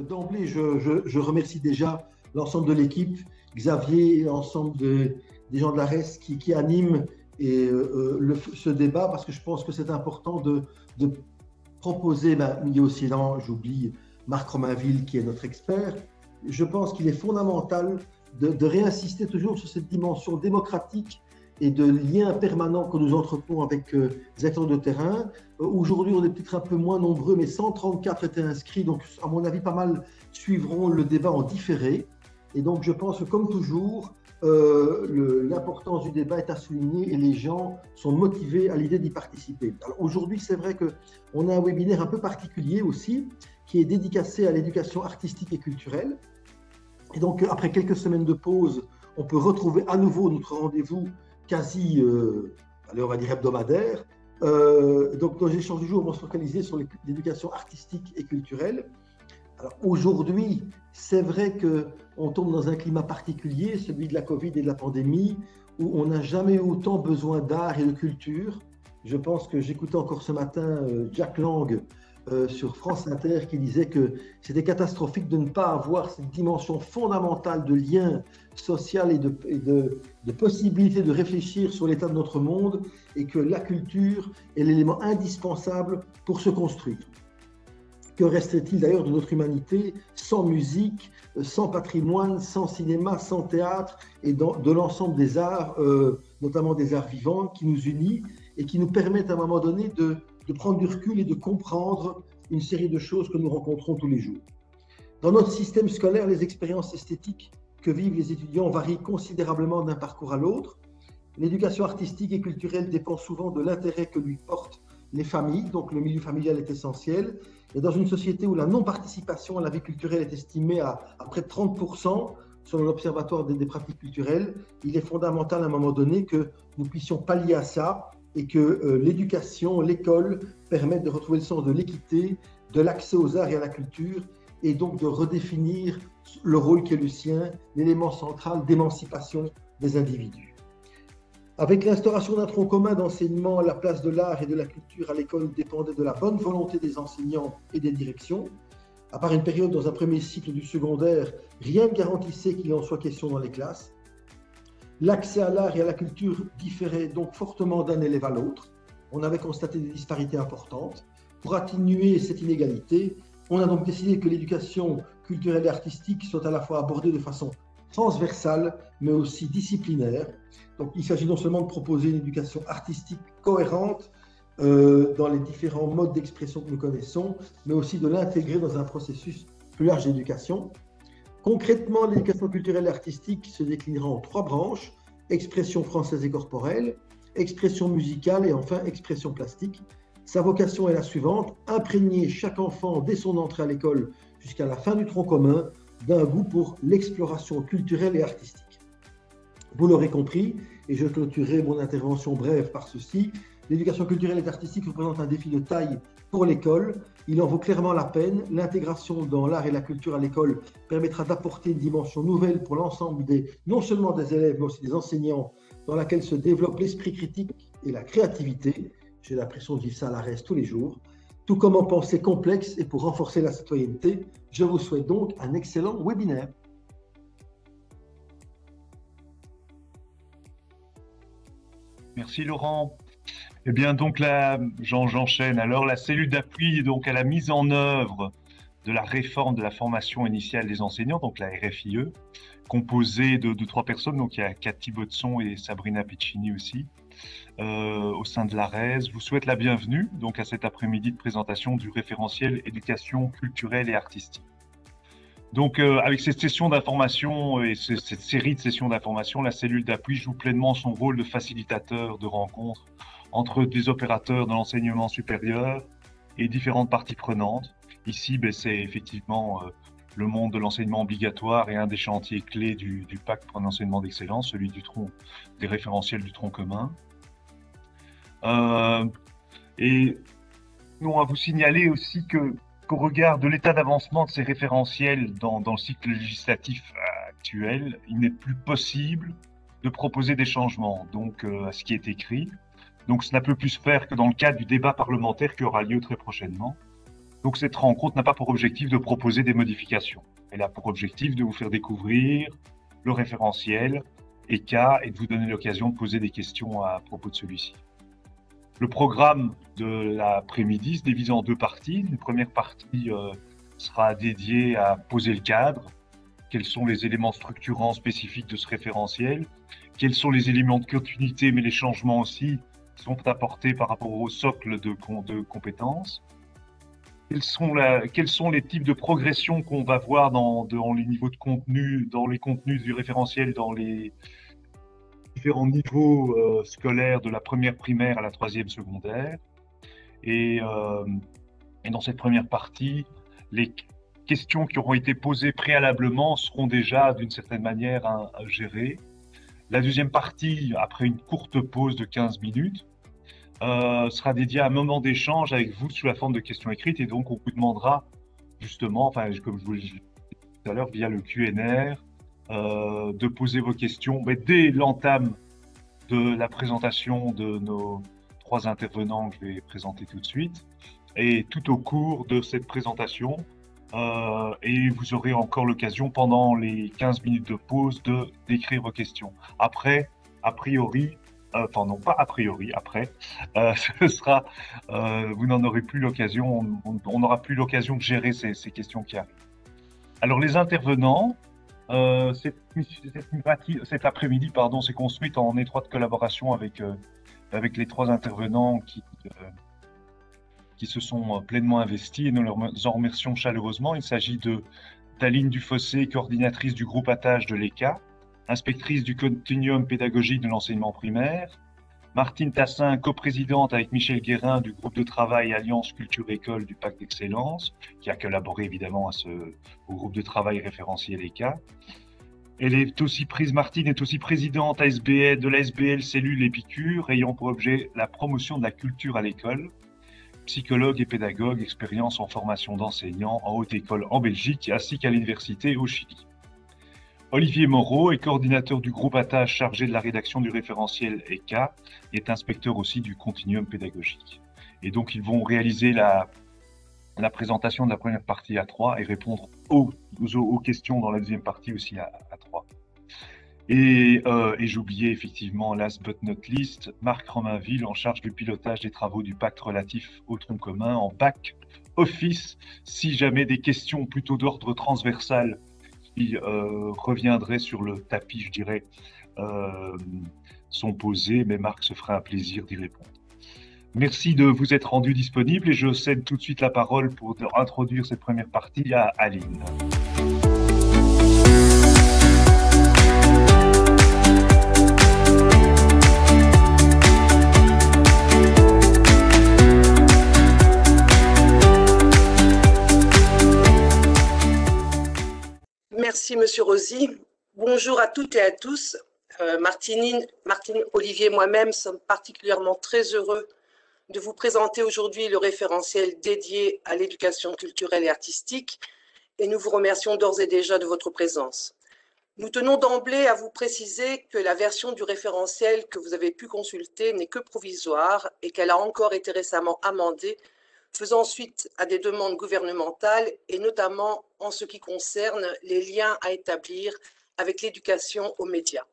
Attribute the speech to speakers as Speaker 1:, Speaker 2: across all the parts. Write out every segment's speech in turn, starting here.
Speaker 1: D'emblée, je remercie déjà l'ensemble de l'équipe, Xavier et l'ensemble des gens de la RES qui animent ce débat parce que je pense que c'est important de proposer, il y a aussi, non, j'oublie Marc Romainville qui est notre expert. Je pense qu'il est fondamental de réinsister toujours sur cette dimension démocratique et de lien permanent que nous entretenons avec les acteurs de terrain. Aujourd'hui, on est peut-être un peu moins nombreux, mais 134 étaient inscrits, donc à mon avis, pas mal suivront le débat en différé. Et donc, je pense que comme toujours, l'importance du débat est à souligner et les gens sont motivés à l'idée d'y participer. Alors aujourd'hui, c'est vrai qu'on a un webinaire un peu particulier aussi, qui est dédicacé à l'éducation artistique et culturelle. Et donc, après quelques semaines de pause, on peut retrouver à nouveau notre rendez-vous quasi, on va dire hebdomadaire. Donc, nos échanges du jour vont se focaliser sur l'éducation artistique et culturelle. Alors, aujourd'hui, c'est vrai qu'on tombe dans un climat particulier, celui de la Covid et de la pandémie, où on n'a jamais eu autant besoin d'art et de culture. Je pense que j'écoutais encore ce matin Jack Lang sur France Inter qui disait que c'était catastrophique de ne pas avoir cette dimension fondamentale de lien social et de possibilité de réfléchir sur l'état de notre monde et que la culture est l'élément indispensable pour se construire. Que resterait-il d'ailleurs de notre humanité sans musique, sans patrimoine, sans cinéma, sans théâtre et de l'ensemble des arts, notamment des arts vivants qui nous unissent et qui nous permettent à un moment donné de prendre du recul et de comprendre une série de choses que nous rencontrons tous les jours. Dans notre système scolaire, les expériences esthétiques que vivent les étudiants varient considérablement d'un parcours à l'autre. L'éducation artistique et culturelle dépend souvent de l'intérêt que lui portent les familles, donc le milieu familial est essentiel. Et dans une société où la non-participation à la vie culturelle est estimée à près de 30%, selon l'Observatoire des pratiques culturelles, il est fondamental à un moment donné que nous puissions pallier à ça et que l'éducation, l'école permettent de retrouver le sens de l'équité, de l'accès aux arts et à la culture, et donc de redéfinir le rôle qui est le sien, l'élément central d'émancipation des individus. Avec l'instauration d'un tronc commun d'enseignement, la place de l'art et de la culture à l'école dépendait de la bonne volonté des enseignants et des directions. À part une période dans un premier cycle du secondaire, rien ne garantissait qu'il en soit question dans les classes. L'accès à l'art et à la culture différait donc fortement d'un élève à l'autre. On avait constaté des disparités importantes. Pour atténuer cette inégalité, on a donc décidé que l'éducation culturelle et artistique soit à la fois abordée de façon transversale, mais aussi disciplinaire. Donc, il s'agit non seulement de proposer une éducation artistique cohérente dans les différents modes d'expression que nous connaissons, mais aussi de l'intégrer dans un processus plus large d'éducation. Concrètement, l'éducation culturelle et artistique se déclinera en 3 branches, expression française et corporelle, expression musicale et enfin expression plastique. Sa vocation est la suivante, imprégner chaque enfant dès son entrée à l'école jusqu'à la fin du tronc commun d'un goût pour l'exploration culturelle et artistique. Vous l'aurez compris, et je clôturerai mon intervention brève par ceci, l'éducation culturelle et artistique représente un défi de taille pour l'école. Il en vaut clairement la peine. L'intégration dans l'art et la culture à l'école permettra d'apporter une dimension nouvelle pour l'ensemble non seulement des élèves, mais aussi des enseignants, dans laquelle se développe l'esprit critique et la créativité. J'ai l'impression de vivre ça à la RES tous les jours. Tout comme en pensée complexe et pour renforcer la citoyenneté. Je vous souhaite donc un excellent webinaire.
Speaker 2: Merci Laurent. Eh bien donc là, j'enchaîne. Alors la cellule d'appui donc à la mise en œuvre de la réforme de la formation initiale des enseignants, donc la RFIE, composée de 3 personnes. Donc il y a Cathy Botson et Sabrina Piccini aussi, au sein de l'ARES. Je vous souhaite la bienvenue donc à cet après-midi de présentation du référentiel éducation culturelle et artistique. Donc, avec cette session d'information et cette série de sessions d'information, la cellule d'appui joue pleinement son rôle de facilitateur de rencontres entre des opérateurs de l'enseignement supérieur et différentes parties prenantes. Ici, c'est effectivement le monde de l'enseignement obligatoire et un des chantiers clés du pacte pour un enseignement d'excellence, celui des référentiels du tronc commun. Et nous, on va vous signaler aussi qu'au regard de l'état d'avancement de ces référentiels dans le cycle législatif actuel, il n'est plus possible de proposer des changements à ce qui est écrit. Donc, cela ne peut plus se faire que dans le cadre du débat parlementaire qui aura lieu très prochainement. Donc cette rencontre n'a pas pour objectif de proposer des modifications. Elle a pour objectif de vous faire découvrir le référentiel ECA et de vous donner l'occasion de poser des questions à propos de celui-ci. Le programme de l'après-midi se divise en deux parties. Une première partie sera dédiée à poser le cadre. Quels sont les éléments structurants spécifiques de ce référentiel? Quels sont les éléments de continuité, mais les changements aussi sont apportés par rapport au socle de compétences? Quels sont les types de progression qu'on va voir dans les niveaux de contenu, dans les contenus du référentiel, dans les différents niveaux scolaires de la première primaire à la troisième secondaire? Et dans cette première partie, les questions qui auront été posées préalablement seront déjà d'une certaine manière à gérer. La deuxième partie, après une courte pause de 15 minutes, sera dédiée à un moment d'échange avec vous sous la forme de questions écrites, et donc on vous demandera justement, enfin comme je vous l'ai dit tout à l'heure, via le QNR, de poser vos questions dès l'entame de la présentation de nos trois intervenants que je vais présenter tout de suite, et tout au cours de cette présentation. Et vous aurez encore l'occasion pendant les 15 minutes de pause d'écrire vos questions. Après, a priori, enfin non pas a priori, après, ce sera, vous n'en aurez plus l'occasion, on n'aura plus l'occasion de gérer ces questions qui arrivent. Alors les intervenants, cet après-midi, pardon, s'est construite en étroite collaboration avec les trois intervenants qui se sont pleinement investis, et nous leur en remercions chaleureusement. Il s'agit d'Aline Dufossé, coordinatrice du groupe ATTACH de l'ECA, inspectrice du continuum pédagogique de l'enseignement primaire, Martine Tassin, coprésidente avec Michel Guérin du groupe de travail Alliance Culture École du Pacte d'Excellence, qui a collaboré évidemment au groupe de travail référentiel ECA. Martine est aussi présidente de l'ASBL Cellule Épicure, ayant pour objet la promotion de la culture à l'école, psychologue et pédagogue, expérience en formation d'enseignants en haute école en Belgique ainsi qu'à l'université au Chili. Olivier Moreau est coordinateur du groupe ATTACH chargé de la rédaction du référentiel ECA et est inspecteur aussi du continuum pédagogique. Et donc ils vont réaliser la présentation de la première partie à 3 et répondre aux questions dans la deuxième partie aussi à 3. Et j'oubliais effectivement, last but not least, Marc Romainville en charge du pilotage des travaux du pacte relatif au tronc commun en back office, si jamais des questions plutôt d'ordre transversal qui reviendraient sur le tapis, je dirais, sont posées, mais Marc se fera un plaisir d'y répondre. Merci de vous être rendu disponible et je cède tout de suite la parole pour introduire cette première partie à Aline.
Speaker 3: Merci, Monsieur Rosy. Bonjour à toutes et à tous. Martine, Olivier et moi-même sommes particulièrement très heureux de vous présenter aujourd'hui le référentiel dédié à l'éducation culturelle et artistique, et nous vous remercions d'ores et déjà de votre présence. Nous tenons d'emblée à vous préciser que la version du référentiel que vous avez pu consulter n'est que provisoire et qu'elle a encore été récemment amendée, faisant suite à des demandes gouvernementales et notamment en ce qui concerne les liens à établir avec l'éducation aux médias.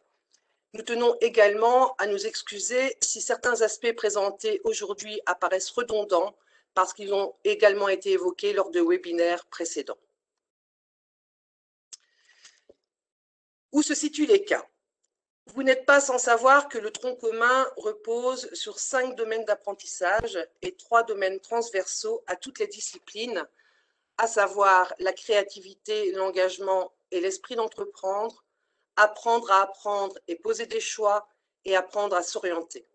Speaker 3: Nous tenons également à nous excuser si certains aspects présentés aujourd'hui apparaissent redondants parce qu'ils ont également été évoqués lors de webinaires précédents. Où se situent les cas? Vous n'êtes pas sans savoir que le tronc commun repose sur 5 domaines d'apprentissage et 3 domaines transversaux à toutes les disciplines, à savoir la créativité, l'engagement et l'esprit d'entreprendre, apprendre à apprendre et poser des choix et apprendre à s'orienter.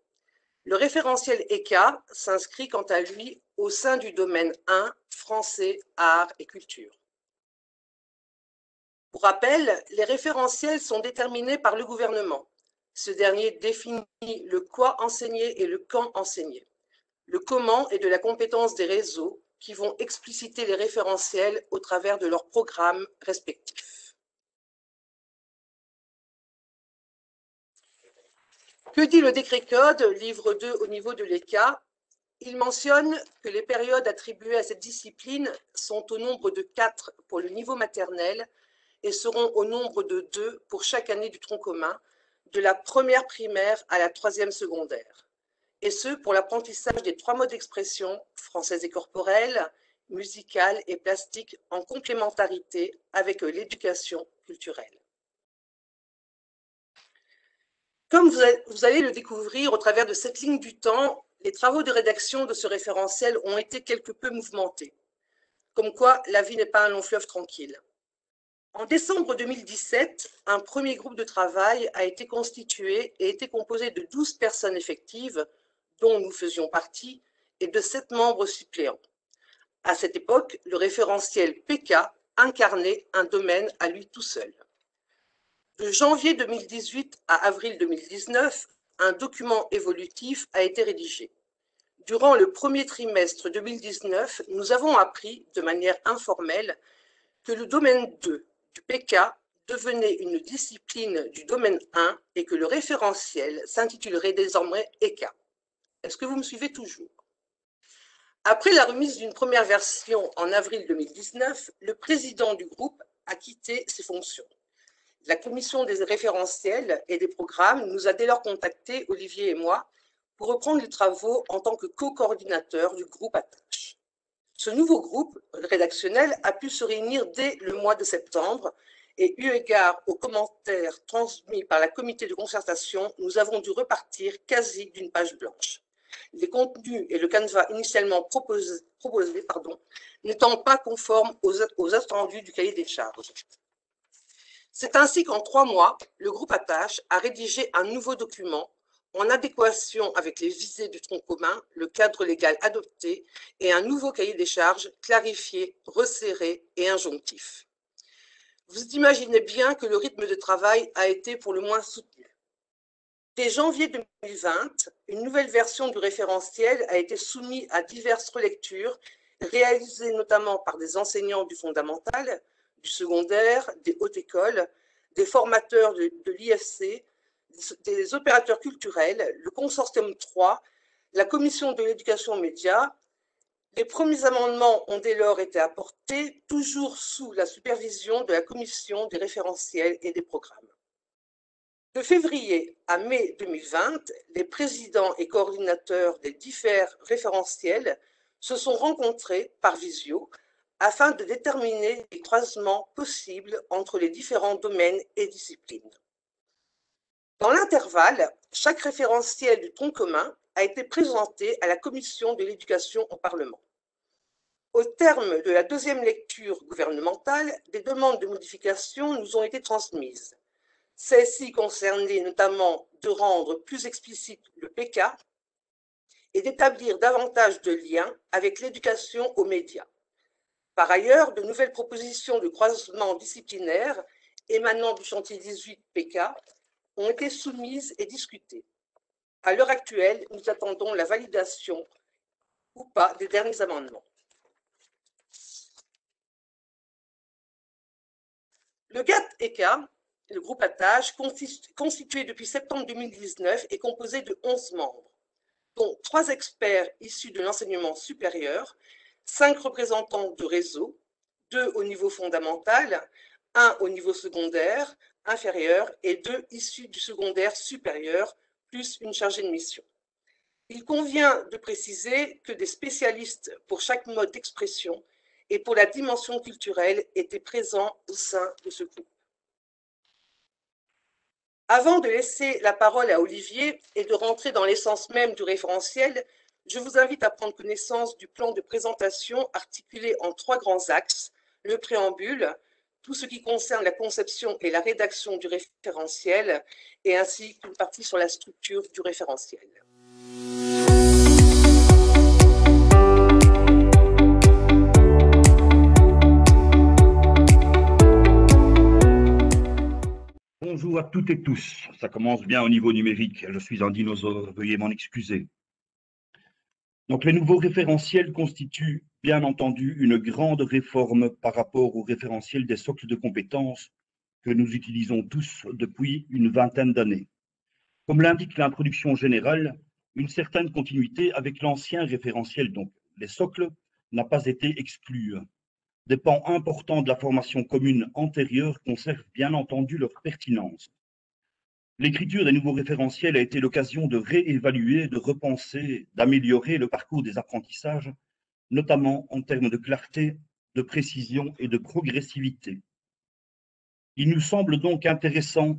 Speaker 3: Le référentiel ECA s'inscrit quant à lui au sein du domaine 1, français, art et culture. Pour rappel, les référentiels sont déterminés par le gouvernement. Ce dernier définit le quoi enseigner et le quand enseigner. Le comment est de la compétence des réseaux qui vont expliciter les référentiels au travers de leurs programmes respectifs. Que dit le décret code, livre 2 au niveau de l'ECA? Il mentionne que les périodes attribuées à cette discipline sont au nombre de 4 pour le niveau maternel et seront au nombre de 2 pour chaque année du tronc commun, de la première primaire à la 3e secondaire. Et ce, pour l'apprentissage des 3 modes d'expression, française et corporelle, musicale et plastique, en complémentarité avec l'éducation culturelle. Comme vous allez le découvrir au travers de cette ligne du temps, les travaux de rédaction de ce référentiel ont été quelque peu mouvementés. Comme quoi, la vie n'est pas un long fleuve tranquille. En décembre 2017, un premier groupe de travail a été constitué et était composé de 12 personnes effectives, dont nous faisions partie, et de 7 membres suppléants. À cette époque, le référentiel PK incarnait un domaine à lui tout seul. De janvier 2018 à avril 2019, un document évolutif a été rédigé. Durant le premier trimestre 2019, nous avons appris de manière informelle que le domaine 2 du PK devenait une discipline du domaine 1 et que le référentiel s'intitulerait désormais EK. Est-ce que vous me suivez toujours? Après la remise d'une première version en avril 2019, le président du groupe a quitté ses fonctions. La commission des référentiels et des programmes nous a dès lors contactés, Olivier et moi, pour reprendre les travaux en tant que co-coordinateur du groupe Attache. Ce nouveau groupe rédactionnel a pu se réunir dès le mois de septembre et eu égard aux commentaires transmis par la comité de concertation, nous avons dû repartir quasi d'une page blanche. Les contenus et le canevas initialement proposés n'étant pas conformes aux attendus du cahier des charges. C'est ainsi qu'en 3 mois, le groupe Attache a rédigé un nouveau document en adéquation avec les visées du tronc commun, le cadre légal adopté et un nouveau cahier des charges clarifié, resserré et injonctif. Vous imaginez bien que le rythme de travail a été pour le moins soutenu. Dès janvier 2020, une nouvelle version du référentiel a été soumise à diverses relectures, réalisées notamment par des enseignants du fondamental, du secondaire, des hautes écoles, des formateurs de l'IFC, des opérateurs culturels, le consortium 3, la commission de l'éducation média. Les premiers amendements ont dès lors été apportés, toujours sous la supervision de la commission des référentiels et des programmes. De février à mai 2020, les présidents et coordinateurs des différents référentiels se sont rencontrés par visio afin de déterminer les croisements possibles entre les différents domaines et disciplines. Dans l'intervalle, chaque référentiel du tronc commun a été présenté à la commission de l'éducation au Parlement. Au terme de la 2e lecture gouvernementale, des demandes de modification nous ont été transmises. Celles-ci concernaient notamment de rendre plus explicite le PK et d'établir davantage de liens avec l'éducation aux médias. Par ailleurs, de nouvelles propositions de croisement disciplinaire émanant du chantier 18 PK ont été soumises et discutées. À l'heure actuelle, nous attendons la validation ou pas des derniers amendements. Le GAT-EK, le groupe Attache, constitué depuis septembre 2019, est composé de 11 membres, dont 3 experts issus de l'enseignement supérieur, 5 représentants de réseau, 2 au niveau fondamental, 1 au niveau secondaire, inférieur et 2 issus du secondaire supérieur, plus une chargée de mission. Il convient de préciser que des spécialistes pour chaque mode d'expression et pour la dimension culturelle étaient présents au sein de ce groupe. Avant de laisser la parole à Olivier et de rentrer dans l'essence même du référentiel, je vous invite à prendre connaissance du plan de présentation articulé en 3 grands axes, le préambule, tout ce qui concerne la conception et la rédaction du référentiel, et ainsi qu'une partie sur la structure du référentiel.
Speaker 4: Bonjour à toutes et tous. Ça commence bien au niveau numérique. Je suis un dinosaure, veuillez m'en excuser. Donc, les nouveaux référentiels constituent, bien entendu, une grande réforme par rapport au référentiel des socles de compétences que nous utilisons tous depuis une vingtaine d'années. Comme l'indique l'introduction générale, une certaine continuité avec l'ancien référentiel, donc les socles, n'a pas été exclu. Des pans importants de la formation commune antérieure conservent bien entendu leur pertinence. L'écriture des nouveaux référentiels a été l'occasion de réévaluer, de repenser, d'améliorer le parcours des apprentissages, notamment en termes de clarté, de précision et de progressivité. Il nous semble donc intéressant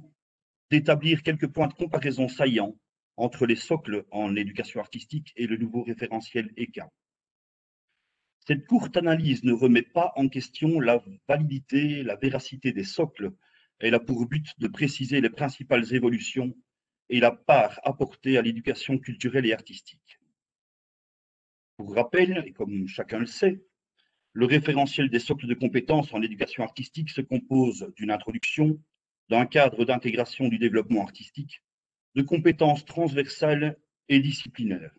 Speaker 4: d'établir quelques points de comparaison saillants entre les socles en éducation artistique et le nouveau référentiel ECA. Cette courte analyse ne remet pas en question la validité, la véracité des socles. Elle a pour but de préciser les principales évolutions et la part apportée à l'éducation culturelle et artistique. Pour rappel, et comme chacun le sait, le référentiel des socles de compétences en éducation artistique se compose d'une introduction, d'un cadre d'intégration du développement artistique, de compétences transversales et disciplinaires.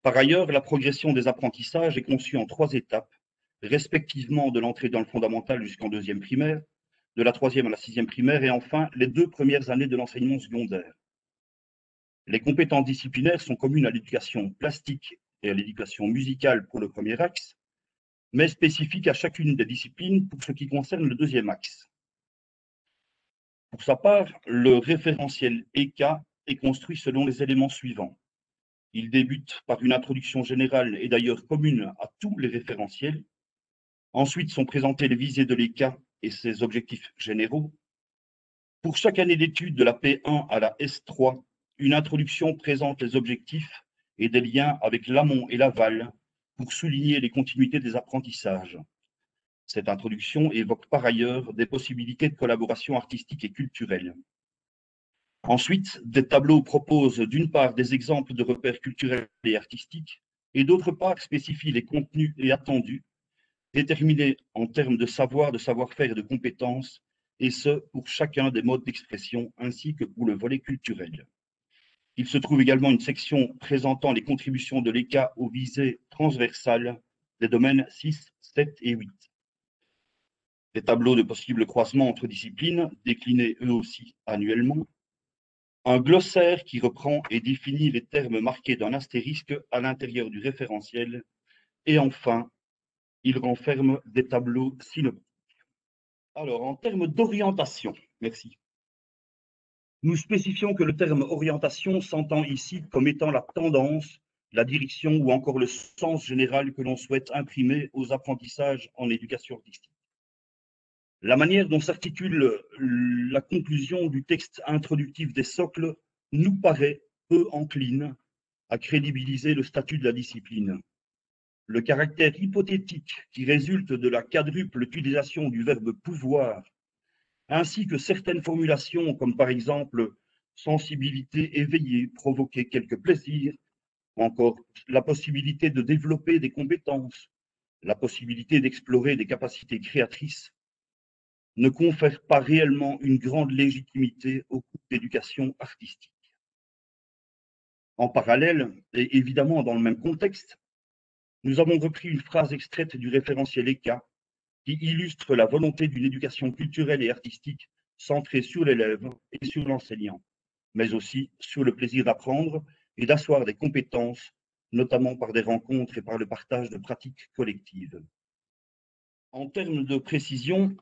Speaker 4: Par ailleurs, la progression des apprentissages est conçue en 3 étapes, respectivement de l'entrée dans le fondamental jusqu'en 2e primaire, de la 3e à la 6e primaire et enfin les 2 premières années de l'enseignement secondaire. Les compétences disciplinaires sont communes à l'éducation plastique et à l'éducation musicale pour le premier axe, mais spécifiques à chacune des disciplines pour ce qui concerne le 2e axe. Pour sa part, le référentiel ECA est construit selon les éléments suivants. Il débute par une introduction générale et d'ailleurs commune à tous les référentiels. Ensuite sont présentées les visées de l'ECA et ses objectifs généraux. Pour chaque année d'études de la P1 à la S3, une introduction présente les objectifs et des liens avec l'amont et l'aval pour souligner les continuités des apprentissages. Cette introduction évoque par ailleurs des possibilités de collaboration artistique et culturelle. Ensuite, des tableaux proposent d'une part des exemples de repères culturels et artistiques et d'autre part spécifient les contenus et attendus déterminés en termes de savoir, de savoir-faire et de compétences, et ce pour chacun des modes d'expression ainsi que pour le volet culturel. Il se trouve également une section présentant les contributions de l'ECA aux visées transversales des domaines 6, 7 et 8. Des tableaux de possibles croisements entre disciplines, déclinés eux aussi annuellement. Un glossaire qui reprend et définit les termes marqués d'un astérisque à l'intérieur du référentiel. Et enfin, il renferme des tableaux synoptiques. Alors, en termes d'orientation, merci. Nous spécifions que le terme orientation s'entend ici comme étant la tendance, la direction ou encore le sens général que l'on souhaite imprimer aux apprentissages en éducation artistique. La manière dont s'articule la conclusion du texte introductif des socles nous paraît peu encline à crédibiliser le statut de la discipline. Le caractère hypothétique qui résulte de la quadruple utilisation du verbe pouvoir, ainsi que certaines formulations comme par exemple sensibilité éveillée, provoquer quelques plaisirs, ou encore la possibilité de développer des compétences, la possibilité d'explorer des capacités créatrices, ne confère pas réellement une grande légitimité au cours d'éducation artistique. En parallèle, et évidemment dans le même contexte, nous avons repris une phrase extraite du référentiel ECA qui illustre la volonté d'une éducation culturelle et artistique centrée sur l'élève et sur l'enseignant, mais aussi sur le plaisir d'apprendre et d'asseoir des compétences, notamment par des rencontres et par le partage de pratiques collectives. En termes de précision,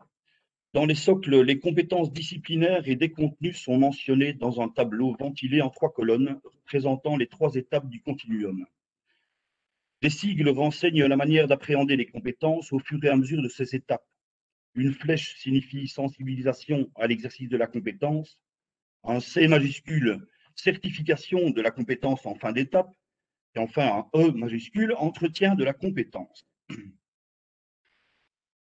Speaker 4: dans les socles, les compétences disciplinaires et des contenus sont mentionnées dans un tableau ventilé en 3 colonnes représentant les 3 étapes du continuum. Les sigles renseignent la manière d'appréhender les compétences au fur et à mesure de ces étapes. Une flèche signifie sensibilisation à l'exercice de la compétence, un C majuscule, certification de la compétence en fin d'étape, et enfin un E majuscule, entretien de la compétence.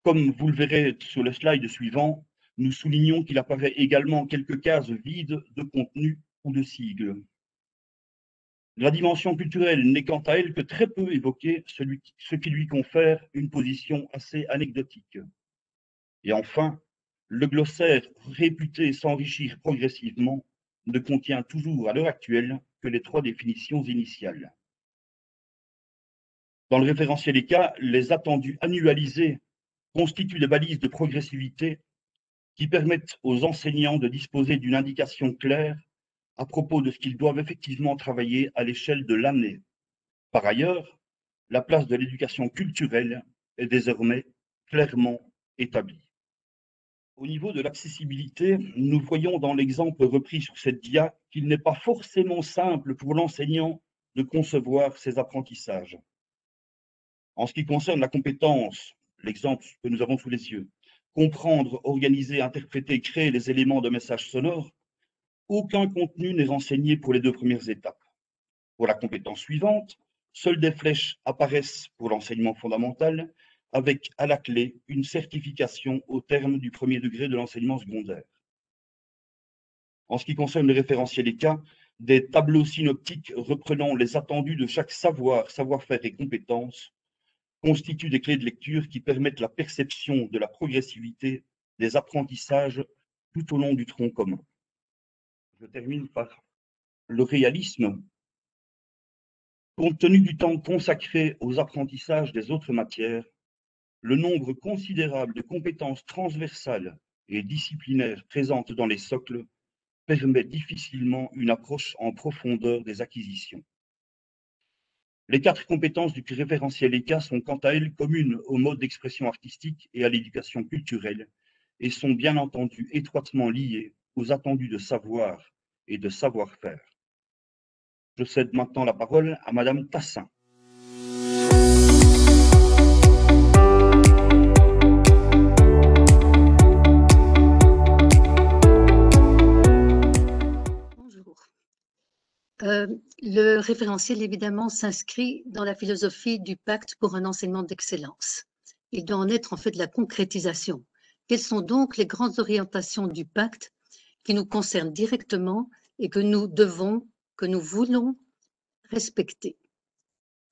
Speaker 4: Comme vous le verrez sur le slide suivant, nous soulignons qu'il apparaît également quelques cases vides de contenu ou de sigles. La dimension culturelle n'est quant à elle que très peu évoquée, ce qui lui confère une position assez anecdotique. Et enfin, le glossaire, réputé s'enrichir progressivement, ne contient toujours à l'heure actuelle que les 3 définitions initiales. Dans le référentiel ECA, les attendus annualisés constituent des balises de progressivité qui permettent aux enseignants de disposer d'une indication claire à propos de ce qu'ils doivent effectivement travailler à l'échelle de l'année. Par ailleurs, la place de l'éducation culturelle est désormais clairement établie. Au niveau de l'accessibilité, nous voyons dans l'exemple repris sur cette dia qu'il n'est pas forcément simple pour l'enseignant de concevoir ses apprentissages. En ce qui concerne la compétence, l'exemple que nous avons sous les yeux, comprendre, organiser, interpréter, créer les éléments de message sonore, aucun contenu n'est renseigné pour les 2 premières étapes. Pour la compétence suivante, seules des flèches apparaissent pour l'enseignement fondamental, avec à la clé une certification au terme du 1er degré de l'enseignement secondaire. En ce qui concerne le référentiel ECA, des tableaux synoptiques reprenant les attendus de chaque savoir, savoir-faire et compétences constituent des clés de lecture qui permettent la perception de la progressivité des apprentissages tout au long du tronc commun. Je termine par le réalisme. Compte tenu du temps consacré aux apprentissages des autres matières, le nombre considérable de compétences transversales et disciplinaires présentes dans les socles permet difficilement une approche en profondeur des acquisitions. Les 4 compétences du référentiel ECA sont quant à elles communes au mode d'expression artistique et à l'éducation culturelle et sont bien entendu étroitement liées aux attendus de savoir et de savoir-faire. Je cède maintenant la parole à Madame Tassin.
Speaker 5: Le référentiel, évidemment, s'inscrit dans la philosophie du pacte pour un enseignement d'excellence. Il doit en être en fait la concrétisation. Quelles sont donc les grandes orientations du pacte qui nous concernent directement et que nous devons, que nous voulons respecter?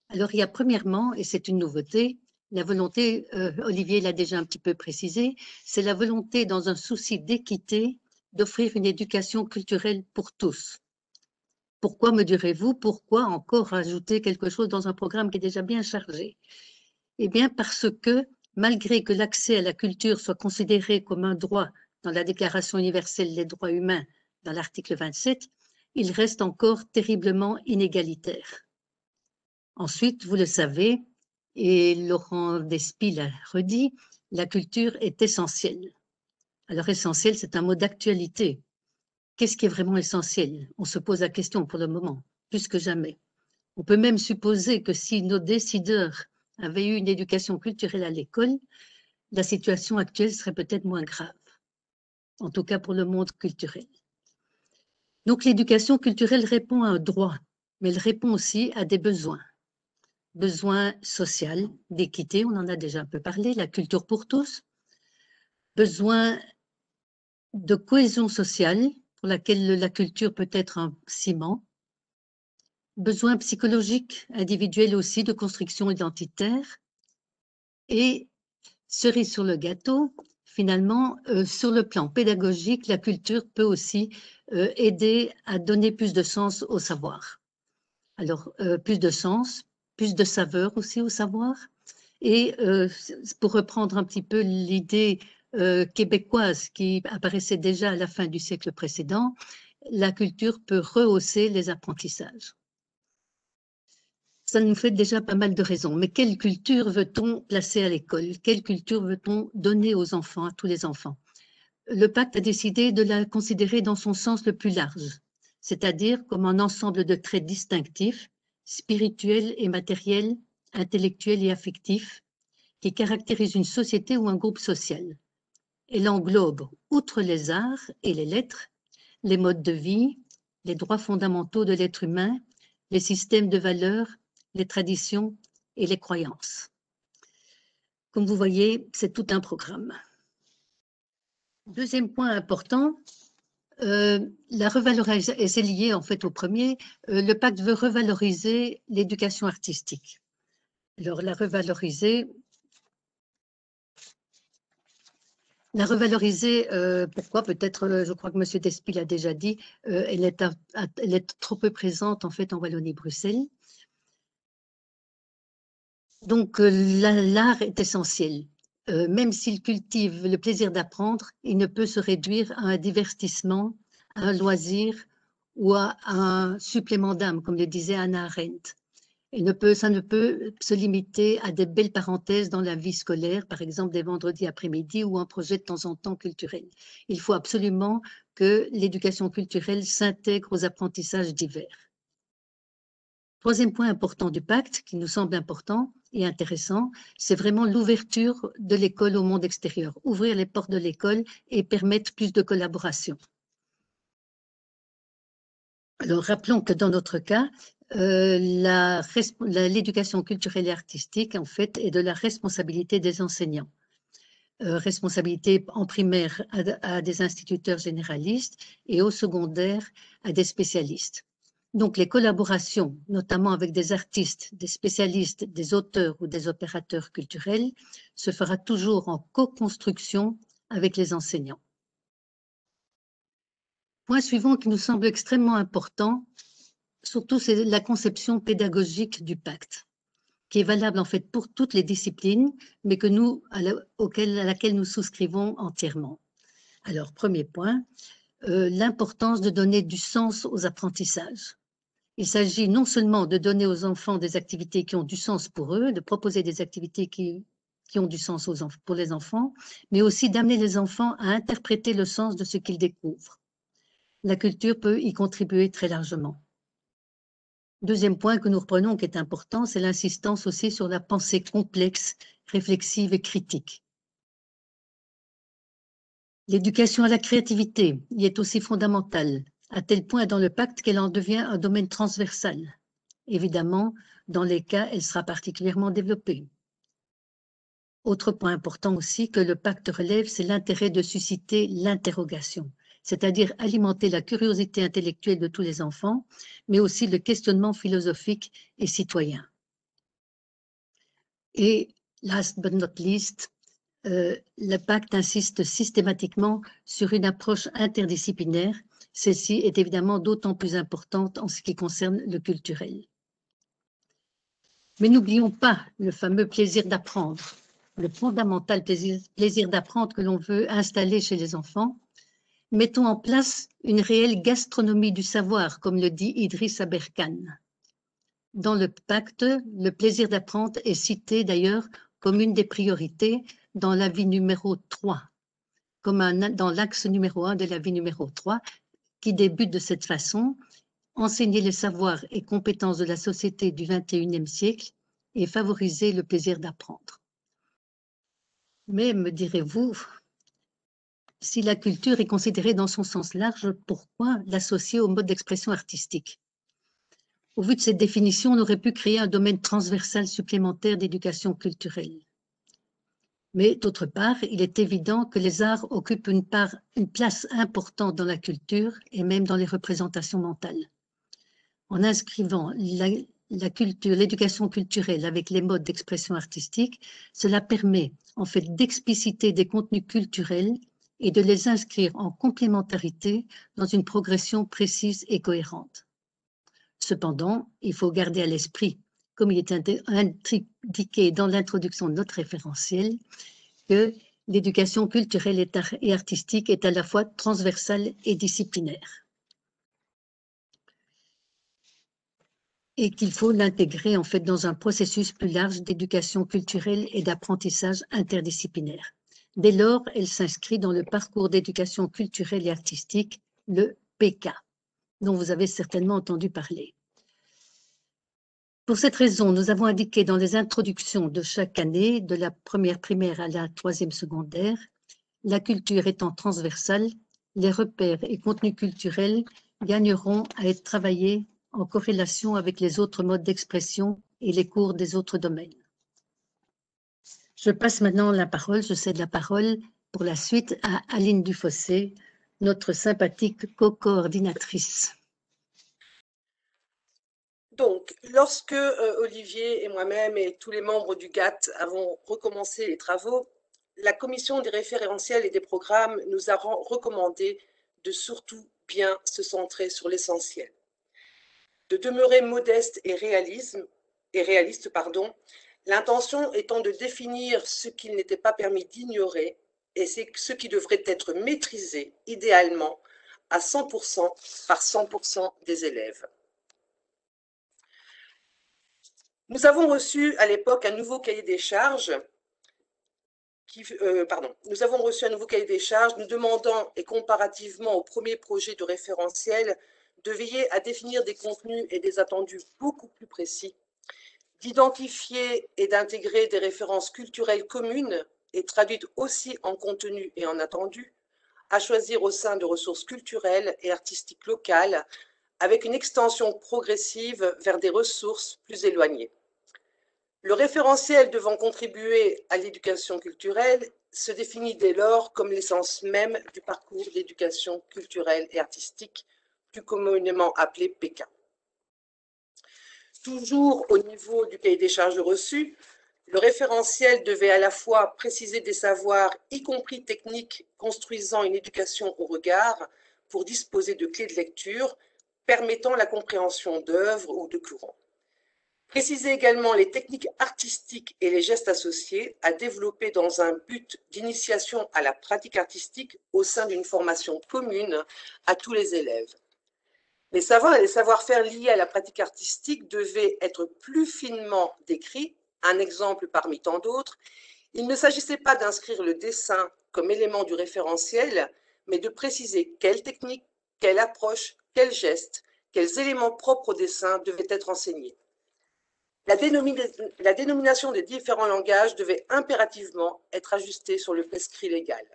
Speaker 5: Alors, il y a premièrement, et c'est une nouveauté, la volonté, Olivier l'a déjà un petit peu précisé, c'est la volonté, dans un souci d'équité, d'offrir une éducation culturelle pour tous. Pourquoi, me direz-vous, pourquoi encore rajouter quelque chose dans un programme qui est déjà bien chargé? Eh bien, parce que, malgré que l'accès à la culture soit considéré comme un droit dans la Déclaration universelle des droits humains, dans l'article 27, il reste encore terriblement inégalitaire. Ensuite, vous le savez, et Laurent Despy l'a redit, la culture est essentielle. Alors, essentiel, c'est un mot d'actualité. Qu'est-ce qui est vraiment essentiel? On se pose la question pour le moment, plus que jamais. On peut même supposer que si nos décideurs avaient eu une éducation culturelle à l'école, la situation actuelle serait peut-être moins grave, en tout cas pour le monde culturel. Donc l'éducation culturelle répond à un droit, mais elle répond aussi à des besoins. Besoin social, d'équité, on en a déjà un peu parlé, la culture pour tous. Besoin de cohésion sociale, pour laquelle la culture peut être un ciment. Besoin psychologique, individuel aussi, de construction identitaire. Et cerise sur le gâteau, finalement, sur le plan pédagogique, la culture peut aussi aider à donner plus de sens au savoir. Alors, plus de sens, plus de saveur aussi au savoir. Et pour reprendre un petit peu l'idée québécoise qui apparaissait déjà à la fin du siècle précédent, la culture peut rehausser les apprentissages. Ça nous fait déjà pas mal de raisons. Mais quelle culture veut-on placer à l'école? Quelle culture veut-on donner aux enfants, à tous les enfants? Le pacte a décidé de la considérer dans son sens le plus large, c'est-à-dire comme un ensemble de traits distinctifs, spirituels et matériels, intellectuels et affectifs, qui caractérisent une société ou un groupe social. Elle englobe, outre les arts et les lettres, les modes de vie, les droits fondamentaux de l'être humain, les systèmes de valeurs, les traditions et les croyances. Comme vous voyez, c'est tout un programme. Deuxième point important, la revalorisation, et c'est lié en fait au premier, le pacte veut revaloriser l'éducation artistique. Alors la revaloriser, pourquoi? Peut-être, je crois que M. Despy l'a déjà dit, elle est trop peu présente en fait en Wallonie-Bruxelles. Donc l'art est essentiel. Même s'il cultive le plaisir d'apprendre, il ne peut se réduire à un divertissement, à un loisir ou à un supplément d'âme, comme le disait Hannah Arendt. Et ça ne peut se limiter à des belles parenthèses dans la vie scolaire, par exemple des vendredis après-midi ou un projet de temps en temps culturel. Il faut absolument que l'éducation culturelle s'intègre aux apprentissages divers. Troisième point important du pacte, qui nous semble important et intéressant, c'est vraiment l'ouverture de l'école au monde extérieur. Ouvrir les portes de l'école et permettre plus de collaboration. Alors, rappelons que dans notre cas, l'éducation culturelle et artistique, en fait, est de la responsabilité des enseignants. Responsabilité en primaire à des instituteurs généralistes et au secondaire à des spécialistes. Donc, les collaborations, notamment avec des artistes, des spécialistes, des auteurs ou des opérateurs culturels, se fera toujours en co-construction avec les enseignants. Point suivant qui nous semble extrêmement important, surtout, c'est la conception pédagogique du pacte, qui est valable en fait pour toutes les disciplines, mais que à laquelle nous souscrivons entièrement. Alors, premier point, l'importance de donner du sens aux apprentissages. Il s'agit non seulement de donner aux enfants des activités qui ont du sens pour eux, de proposer des activités qui ont du sens pour les enfants, mais aussi d'amener les enfants à interpréter le sens de ce qu'ils découvrent. La culture peut y contribuer très largement. Deuxième point que nous reprenons qui est important, c'est l'insistance aussi sur la pensée complexe, réflexive et critique. L'éducation à la créativité y est aussi fondamentale, à tel point dans le pacte qu'elle en devient un domaine transversal. Évidemment, dans les cas, elle sera particulièrement développée. Autre point important aussi que le pacte relève, c'est l'intérêt de susciter l'interrogation, c'est-à-dire alimenter la curiosité intellectuelle de tous les enfants, mais aussi le questionnement philosophique et citoyen. Et last but not least, le pacte insiste systématiquement sur une approche interdisciplinaire. Celle-ci est évidemment d'autant plus importante en ce qui concerne le culturel. Mais n'oublions pas le fameux plaisir d'apprendre, le fondamental plaisir d'apprendre que l'on veut installer chez les enfants. Mettons en place une réelle gastronomie du savoir, comme le dit Idriss Aberkan. Dans le pacte, le plaisir d'apprendre est cité d'ailleurs comme une des priorités dans l'avis numéro 3, comme dans l'axe numéro 1 de l'avis numéro 3, qui débute de cette façon: enseigner les savoirs et compétences de la société du XXIe siècle et favoriser le plaisir d'apprendre. Mais, me direz-vous, si la culture est considérée dans son sens large, pourquoi l'associer au mode d'expression artistique? Au vu de cette définition, on aurait pu créer un domaine transversal supplémentaire d'éducation culturelle. Mais d'autre part, il est évident que les arts occupent une place importante dans la culture et même dans les représentations mentales. En inscrivant l'éducation culturelle avec les modes d'expression artistique, cela permet en fait d'expliciter des contenus culturels et de les inscrire en complémentarité dans une progression précise et cohérente. Cependant, il faut garder à l'esprit, comme il est indiqué dans l'introduction de notre référentiel, que l'éducation culturelle et artistique est à la fois transversale et disciplinaire. Et qu'il faut l'intégrer en fait dans un processus plus large d'éducation culturelle et d'apprentissage interdisciplinaire. Dès lors, elle s'inscrit dans le parcours d'éducation culturelle et artistique, le PK, dont vous avez certainement entendu parler. Pour cette raison, nous avons indiqué dans les introductions de chaque année, de la première primaire à la troisième secondaire, la culture étant transversale, les repères et contenus culturels gagneront à être travaillés en corrélation avec les autres modes d'expression et les cours des autres domaines. Je passe maintenant la parole, je cède la parole pour la suite à Aline Dufossé, notre sympathique co-coordinatrice.
Speaker 3: Donc, lorsque Olivier et moi-même et tous les membres du GAT avons recommencé les travaux, la commission des référentiels et des programmes nous a recommandé de surtout bien se centrer sur l'essentiel, de demeurer modeste et réaliste, l'intention étant de définir ce qu'il n'était pas permis d'ignorer et c'est ce qui devrait être maîtrisé idéalement à 100% par 100% des élèves. Nous avons reçu à l'époque un nouveau cahier des charges nous demandant, et comparativement au premier projet de référentiel, de veiller à définir des contenus et des attendus beaucoup plus précis, d'identifier et d'intégrer des références culturelles communes et traduites aussi en contenu et en attendu, à choisir au sein de ressources culturelles et artistiques locales, avec une extension progressive vers des ressources plus éloignées. Le référentiel devant contribuer à l'éducation culturelle se définit dès lors comme l'essence même du parcours d'éducation culturelle et artistique, plus communément appelé PK. Toujours au niveau du cahier des charges reçu, le référentiel devait à la fois préciser des savoirs, y compris techniques, construisant une éducation au regard, pour disposer de clés de lecture permettant la compréhension d'œuvres ou de courants. Préciser également les techniques artistiques et les gestes associés à développer dans un but d'initiation à la pratique artistique au sein d'une formation commune à tous les élèves. Les savoirs et les savoir-faire liés à la pratique artistique devaient être plus finement décrits, un exemple parmi tant d'autres. Il ne s'agissait pas d'inscrire le dessin comme élément du référentiel, mais de préciser quelle technique, quelle approche, quels gestes, quels éléments propres au dessin devaient être enseignés. La dénomination des différents langages devait impérativement être ajustée sur le prescrit légal.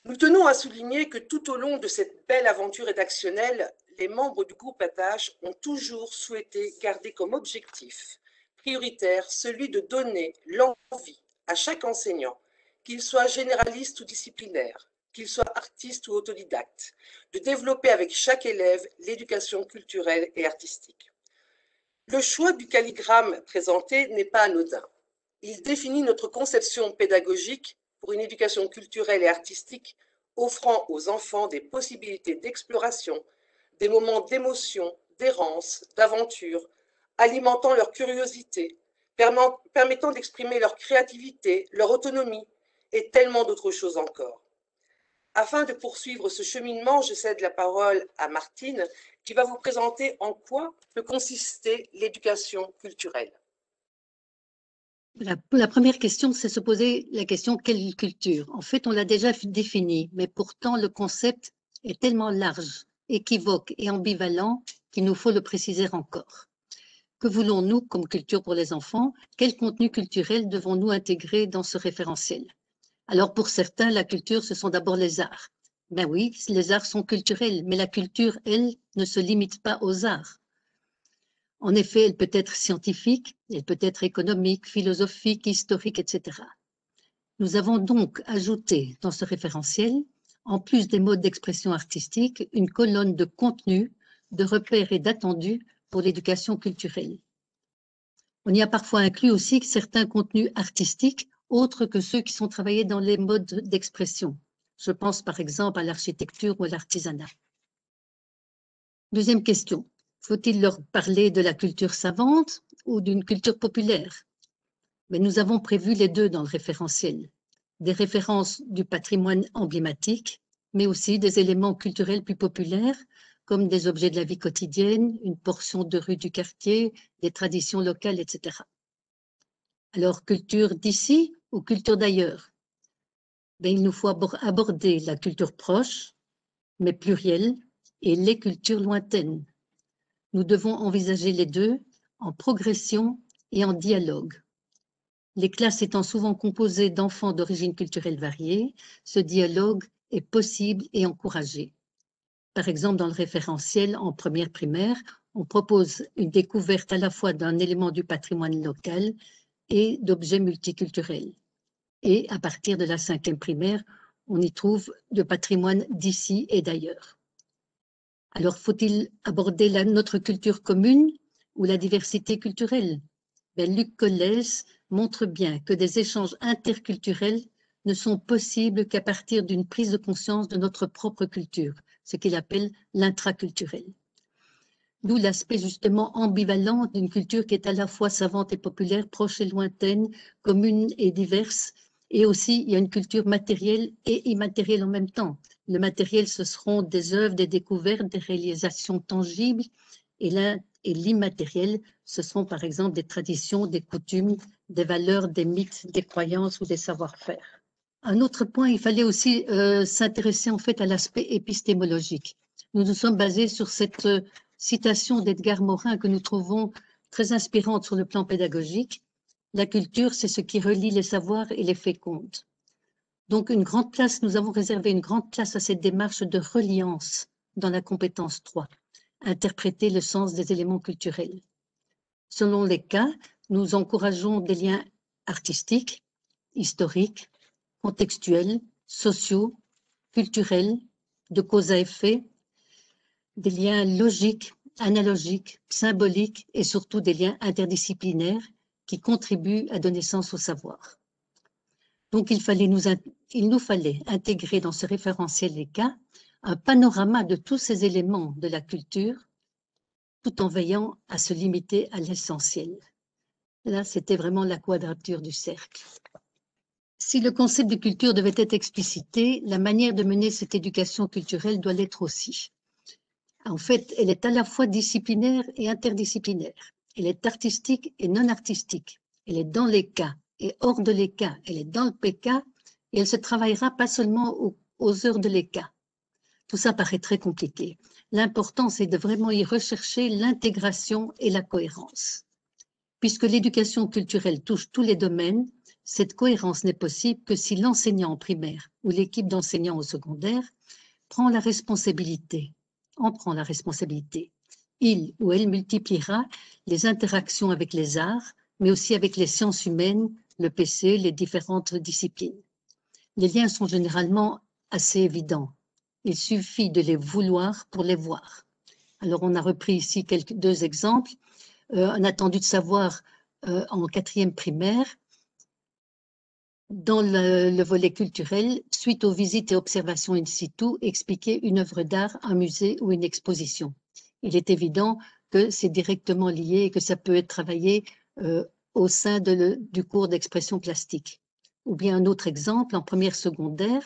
Speaker 3: Nous tenons à souligner que tout au long de cette belle aventure rédactionnelle, les membres du groupe Attache ont toujours souhaité garder comme objectif prioritaire celui de donner l'envie à chaque enseignant, qu'il soit généraliste ou disciplinaire, qu'il soit artiste ou autodidacte, de développer avec chaque élève l'éducation culturelle et artistique. Le choix du calligramme présenté n'est pas anodin. Il définit notre conception pédagogique pour une éducation culturelle et artistique offrant aux enfants des possibilités d'exploration, des moments d'émotion, d'errance, d'aventure, alimentant leur curiosité, permettant d'exprimer leur créativité, leur autonomie et tellement d'autres choses encore. Afin de poursuivre ce cheminement, je cède la parole à Martine, qui va vous présenter en quoi peut consister l'éducation culturelle.
Speaker 5: La première question, c'est se poser la question « quelle culture ?» En fait, on l'a déjà défini, mais pourtant le concept est tellement large, équivoque et ambivalent qu'il nous faut le préciser encore. Que voulons-nous comme culture pour les enfants? Quel contenu culturel devons-nous intégrer dans ce référentiel? Alors pour certains, la culture, ce sont d'abord les arts. Ben oui, les arts sont culturels, mais la culture, elle, ne se limite pas aux arts. En effet, elle peut être scientifique, elle peut être économique, philosophique, historique, etc. Nous avons donc ajouté dans ce référentiel, en plus des modes d'expression artistique, une colonne de contenu, de repères et d'attendus pour l'éducation culturelle. On y a parfois inclus aussi certains contenus artistiques autres que ceux qui sont travaillés dans les modes d'expression. Je pense par exemple à l'architecture ou à l'artisanat. Deuxième question, faut-il leur parler de la culture savante ou d'une culture populaire? Mais nous avons prévu les deux dans le référentiel. Des références du patrimoine emblématique, mais aussi des éléments culturels plus populaires, comme des objets de la vie quotidienne, une portion de rue du quartier, des traditions locales, etc. Alors, culture d'ici ou culture d'ailleurs? Ben, il nous faut aborder la culture proche, mais plurielle, et les cultures lointaines. Nous devons envisager les deux en progression et en dialogue. Les classes étant souvent composées d'enfants d'origine culturelle variée, ce dialogue est possible et encouragé. Par exemple, dans le référentiel en première primaire, on propose une découverte à la fois d'un élément du patrimoine local et d'objets multiculturels. Et à partir de la 5e primaire, on y trouve le patrimoine d'ici et d'ailleurs. Alors, faut-il aborder notre culture commune ou la diversité culturelle? Ben, Luc Collès montre bien que des échanges interculturels ne sont possibles qu'à partir d'une prise de conscience de notre propre culture, ce qu'il appelle l'intraculturel. D'où l'aspect justement ambivalent d'une culture qui est à la fois savante et populaire, proche et lointaine, commune et diverse, Et aussi, il y a une culture matérielle et immatérielle en même temps. Le matériel, ce seront des œuvres, des découvertes, des réalisations tangibles. Et l'immatériel, ce seront par exemple des traditions, des coutumes, des valeurs, des mythes, des croyances ou des savoir-faire. Un autre point, il fallait aussi s'intéresser en fait à l'aspect épistémologique. Nous nous sommes basés sur cette citation d'Edgar Morin que nous trouvons très inspirante sur le plan pédagogique. La culture, c'est ce qui relie les savoirs et les féconde. Donc, nous avons réservé une grande place à cette démarche de reliance dans la compétence 3, interpréter le sens des éléments culturels. Selon les cas, nous encourageons des liens artistiques, historiques, contextuels, sociaux, culturels, de cause à effet, des liens logiques, analogiques, symboliques et surtout des liens interdisciplinaires qui contribuent à donner sens au savoir. Donc, il nous fallait intégrer dans ce référentiel des cas un panorama de tous ces éléments de la culture, tout en veillant à se limiter à l'essentiel. Là, c'était vraiment la quadrature du cercle. Si le concept de culture devait être explicité, la manière de mener cette éducation culturelle doit l'être aussi. En fait, elle est à la fois disciplinaire et interdisciplinaire. Elle est artistique et non artistique. Elle est dans les cas et hors de l'ECA. Elle est dans le PK et elle se travaillera pas seulement aux heures de l'ECA. Tout ça paraît très compliqué. L'important, c'est de vraiment y rechercher l'intégration et la cohérence. Puisque l'éducation culturelle touche tous les domaines, cette cohérence n'est possible que si l'enseignant en primaire ou l'équipe d'enseignants au secondaire en prend la responsabilité. Il ou elle multipliera les interactions avec les arts, mais aussi avec les sciences humaines, le PC, les différentes disciplines. Les liens sont généralement assez évidents. Il suffit de les vouloir pour les voir. Alors, on a repris ici deux exemples. Un attendu de savoir en 4e primaire, dans le volet culturel, suite aux visites et observations in situ, expliquer une œuvre d'art, un musée ou une exposition. Il est évident que c'est directement lié et que ça peut être travaillé au sein du cours d'expression plastique. Ou bien un autre exemple, en première secondaire,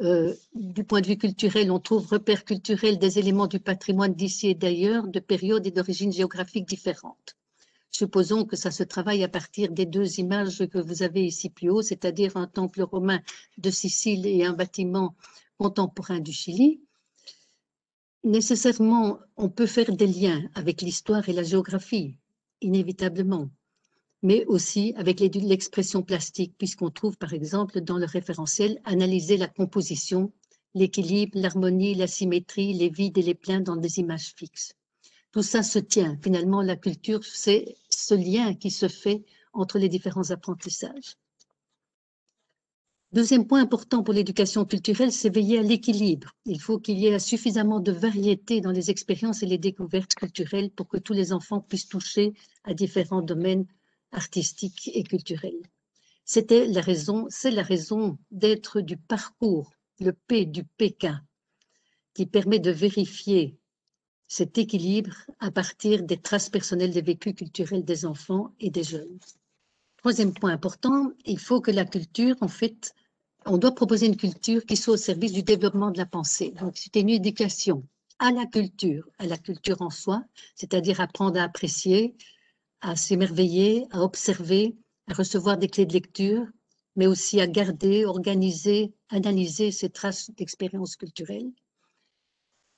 Speaker 5: du point de vue culturel, on trouve repères culturels des éléments du patrimoine d'ici et d'ailleurs, de périodes et d'origines géographiques différentes. Supposons que ça se travaille à partir des deux images que vous avez ici plus haut, c'est-à-dire un temple romain de Sicile et un bâtiment contemporain du Chili. Nécessairement, on peut faire des liens avec l'histoire et la géographie, inévitablement, mais aussi avec l'expression plastique, puisqu'on trouve par exemple dans le référentiel analyser la composition, l'équilibre, l'harmonie, la symétrie, les vides et les pleins dans des images fixes. Tout ça se tient. Finalement, la culture, c'est ce lien qui se fait entre les différents apprentissages. Deuxième point important pour l'éducation culturelle, c'est veiller à l'équilibre. Il faut qu'il y ait suffisamment de variété dans les expériences et les découvertes culturelles pour que tous les enfants puissent toucher à différents domaines artistiques et culturels. C'est la raison d'être du parcours, le P du PK, qui permet de vérifier cet équilibre à partir des traces personnelles des vécus culturels des enfants et des jeunes. Troisième point important, il faut que la culture, en fait, on doit proposer une culture qui soit au service du développement de la pensée. Donc, c'est une éducation à la culture en soi, c'est-à-dire apprendre à apprécier, à s'émerveiller, à observer, à recevoir des clés de lecture, mais aussi à garder, organiser, analyser ces traces d'expériences culturelles.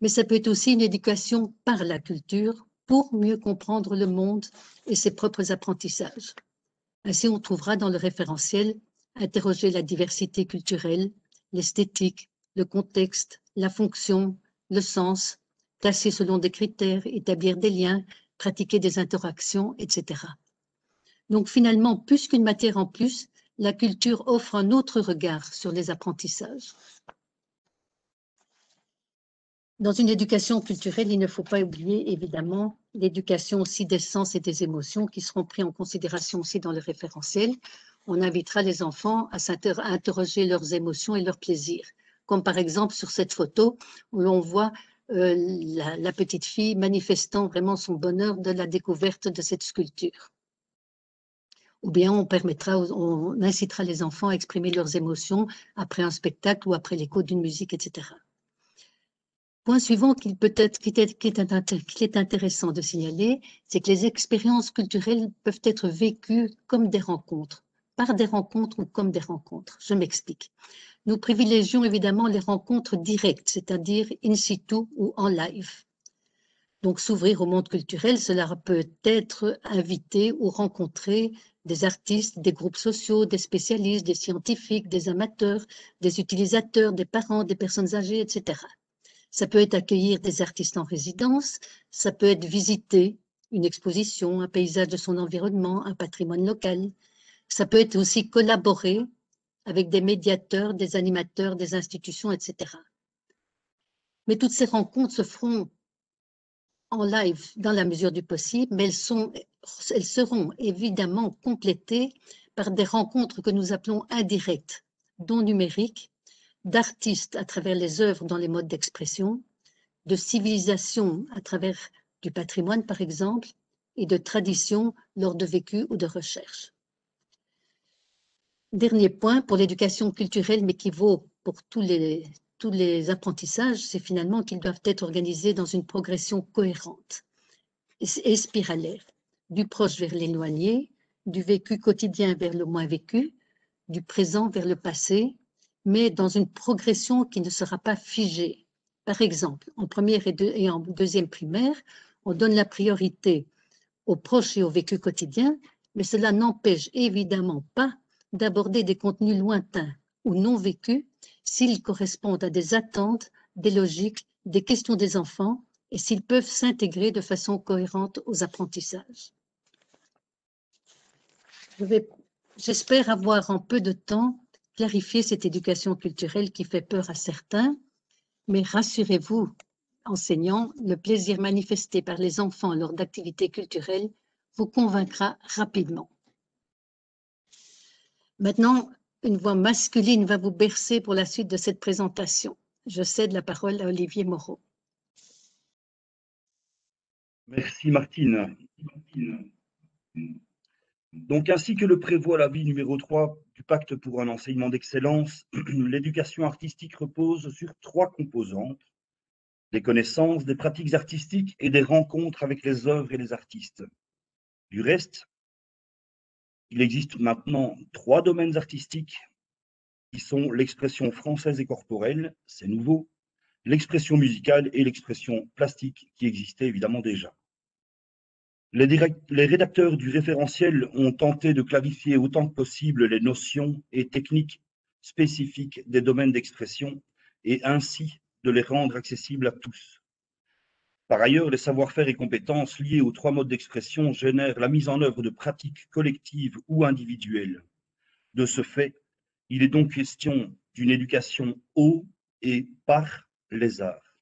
Speaker 5: Mais ça peut être aussi une éducation par la culture pour mieux comprendre le monde et ses propres apprentissages. Ainsi, on trouvera dans le référentiel interroger la diversité culturelle, l'esthétique, le contexte, la fonction, le sens, classer selon des critères, établir des liens, pratiquer des interactions, etc. Donc finalement, plus qu'une matière en plus, la culture offre un autre regard sur les apprentissages. Dans une éducation culturelle, il ne faut pas oublier évidemment l'éducation aussi des sens et des émotions qui seront pris en considération aussi dans le référentiel. On invitera les enfants à interroger leurs émotions et leurs plaisirs. Comme par exemple sur cette photo où l'on voit la petite fille manifestant vraiment son bonheur de la découverte de cette sculpture. ou bien on incitera les enfants à exprimer leurs émotions après un spectacle ou après l'écoute d'une musique, etc. Point suivant qu'il est intéressant de signaler, c'est que les expériences culturelles peuvent être vécues comme des rencontres, par des rencontres ou comme des rencontres. Je m'explique. Nous privilégions évidemment les rencontres directes, c'est-à-dire in situ ou en live. Donc, s'ouvrir au monde culturel, cela peut être inviter ou rencontrer des artistes, des groupes sociaux, des spécialistes, des scientifiques, des amateurs, des utilisateurs, des parents, des personnes âgées, etc. Ça peut être accueillir des artistes en résidence, ça peut être visiter une exposition, un paysage de son environnement, un patrimoine local. Ça peut être aussi collaborer avec des médiateurs, des animateurs, des institutions, etc. Mais toutes ces rencontres se feront en live dans la mesure du possible, mais elles seront évidemment complétées par des rencontres que nous appelons indirectes, dont numériques, d'artistes à travers les œuvres dans les modes d'expression, de civilisation à travers du patrimoine, par exemple, et de tradition lors de vécus ou de recherches. Dernier point, pour l'éducation culturelle, mais qui vaut pour tous les apprentissages, c'est finalement qu'ils doivent être organisés dans une progression cohérente et spiralaire, du proche vers l'éloigné, du vécu quotidien vers le moins vécu, du présent vers le passé, mais dans une progression qui ne sera pas figée. Par exemple, en première et en deuxième primaire, on donne la priorité aux proches et au vécu quotidien, mais cela n'empêche évidemment pas d'aborder des contenus lointains ou non vécus s'ils correspondent à des attentes, des logiques, des questions des enfants et s'ils peuvent s'intégrer de façon cohérente aux apprentissages. J'espère avoir en peu de temps clarifié cette éducation culturelle qui fait peur à certains, mais rassurez-vous, enseignants, le plaisir manifesté par les enfants lors d'activités culturelles vous convaincra rapidement. Maintenant, une voix masculine va vous bercer pour la suite de cette présentation. Je cède la parole à Olivier Moreau.
Speaker 4: Merci Martine. Donc, ainsi que le prévoit l'avis numéro 3 du Pacte pour un enseignement d'excellence, l'éducation artistique repose sur 3 composantes: des connaissances, des pratiques artistiques et des rencontres avec les œuvres et les artistes. Du reste, il existe maintenant 3 domaines artistiques qui sont l'expression française et corporelle, c'est nouveau, l'expression musicale et l'expression plastique qui existait évidemment déjà. Les rédacteurs du référentiel ont tenté de clarifier autant que possible les notions et techniques spécifiques des domaines d'expression et ainsi de les rendre accessibles à tous. Par ailleurs, les savoir-faire et compétences liés aux 3 modes d'expression génèrent la mise en œuvre de pratiques collectives ou individuelles. De ce fait, il est donc question d'une éducation au et par les arts.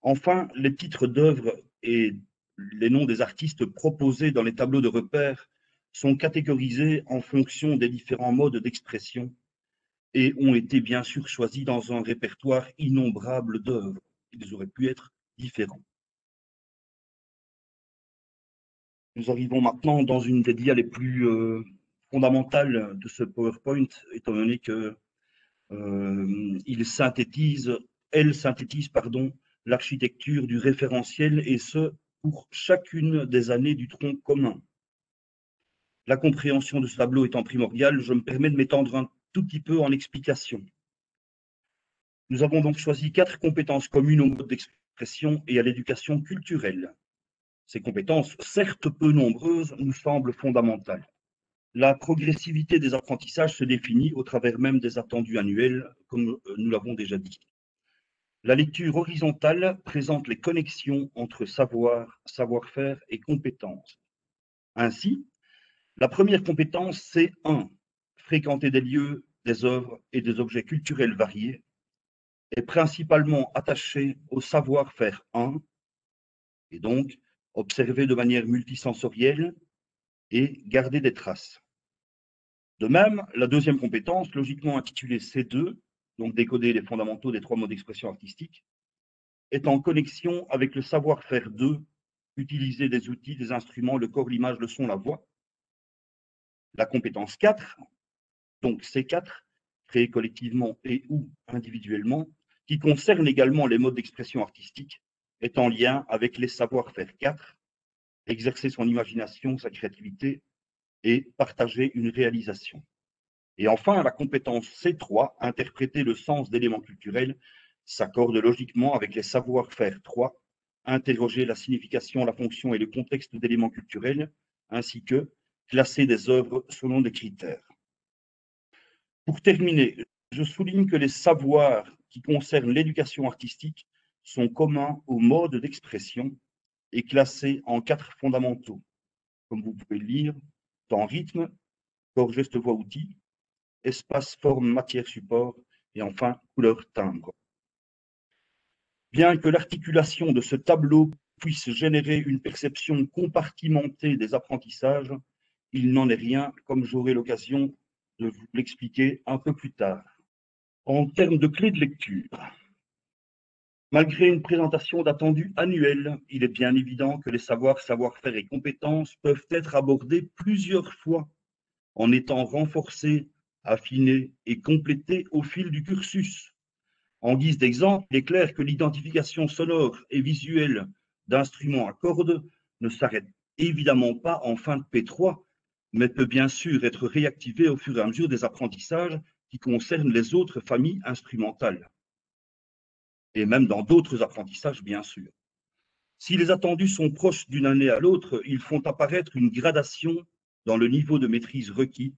Speaker 4: Enfin, les titres d'œuvres et les noms des artistes proposés dans les tableaux de repères sont catégorisés en fonction des différents modes d'expression et ont été bien sûr choisis dans un répertoire innombrable d'œuvres. Ils auraient pu être différents. Nous arrivons maintenant dans une des dias les plus fondamentales de ce PowerPoint, étant donné que elle synthétise, l'architecture du référentiel et ce, pour chacune des années du tronc commun. La compréhension de ce tableau étant primordiale, je me permets de m'étendre un tout petit peu en explication. Nous avons donc choisi 4 compétences communes au mode d'expression et à l'éducation culturelle. Ces compétences, certes peu nombreuses, nous semblent fondamentales. La progressivité des apprentissages se définit au travers même des attendus annuels, comme nous l'avons déjà dit. La lecture horizontale présente les connexions entre savoir, savoir-faire et compétences. Ainsi, la première compétence, c'est 1. Fréquenter des lieux, des œuvres et des objets culturels variés, est principalement attachée au savoir-faire 1, et donc observer de manière multisensorielle et garder des traces. De même, la deuxième compétence, logiquement intitulée C2, donc décoder les fondamentaux des 3 modes d'expression artistique, est en connexion avec le savoir-faire 2, utiliser des outils, des instruments, le corps, l'image, le son, la voix, La compétence 4, donc C4, créée collectivement et ou individuellement, qui concerne également les modes d'expression artistique, est en lien avec les savoir-faire 4, exercer son imagination, sa créativité et partager une réalisation. Et enfin, la compétence C3, interpréter le sens d'éléments culturels, s'accorde logiquement avec les savoir-faire 3, interroger la signification, la fonction et le contexte d'éléments culturels, ainsi que classer des œuvres selon des critères. Pour terminer, je souligne que les savoirs qui concernent l'éducation artistique sont communs aux modes d'expression et classés en 4 fondamentaux, comme vous pouvez le lire, temps, rythme, corps, geste, voix, outils, espace, forme, matière, support, et enfin, couleur, timbre. Bien que l'articulation de ce tableau puisse générer une perception compartimentée des apprentissages, il n'en est rien, comme j'aurai l'occasion de vous l'expliquer un peu plus tard. En termes de clés de lecture, malgré une présentation d'attendus annuel, il est bien évident que les savoirs, savoir-faire et compétences peuvent être abordés plusieurs fois en étant renforcés, affinés et complétés au fil du cursus. En guise d'exemple, il est clair que l'identification sonore et visuelle d'instruments à cordes ne s'arrête évidemment pas en fin de P3, mais peut bien sûr être réactivée au fur et à mesure des apprentissages qui concernent les autres familles instrumentales, et même dans d'autres apprentissages, bien sûr. Si les attendus sont proches d'une année à l'autre, ils font apparaître une gradation dans le niveau de maîtrise requis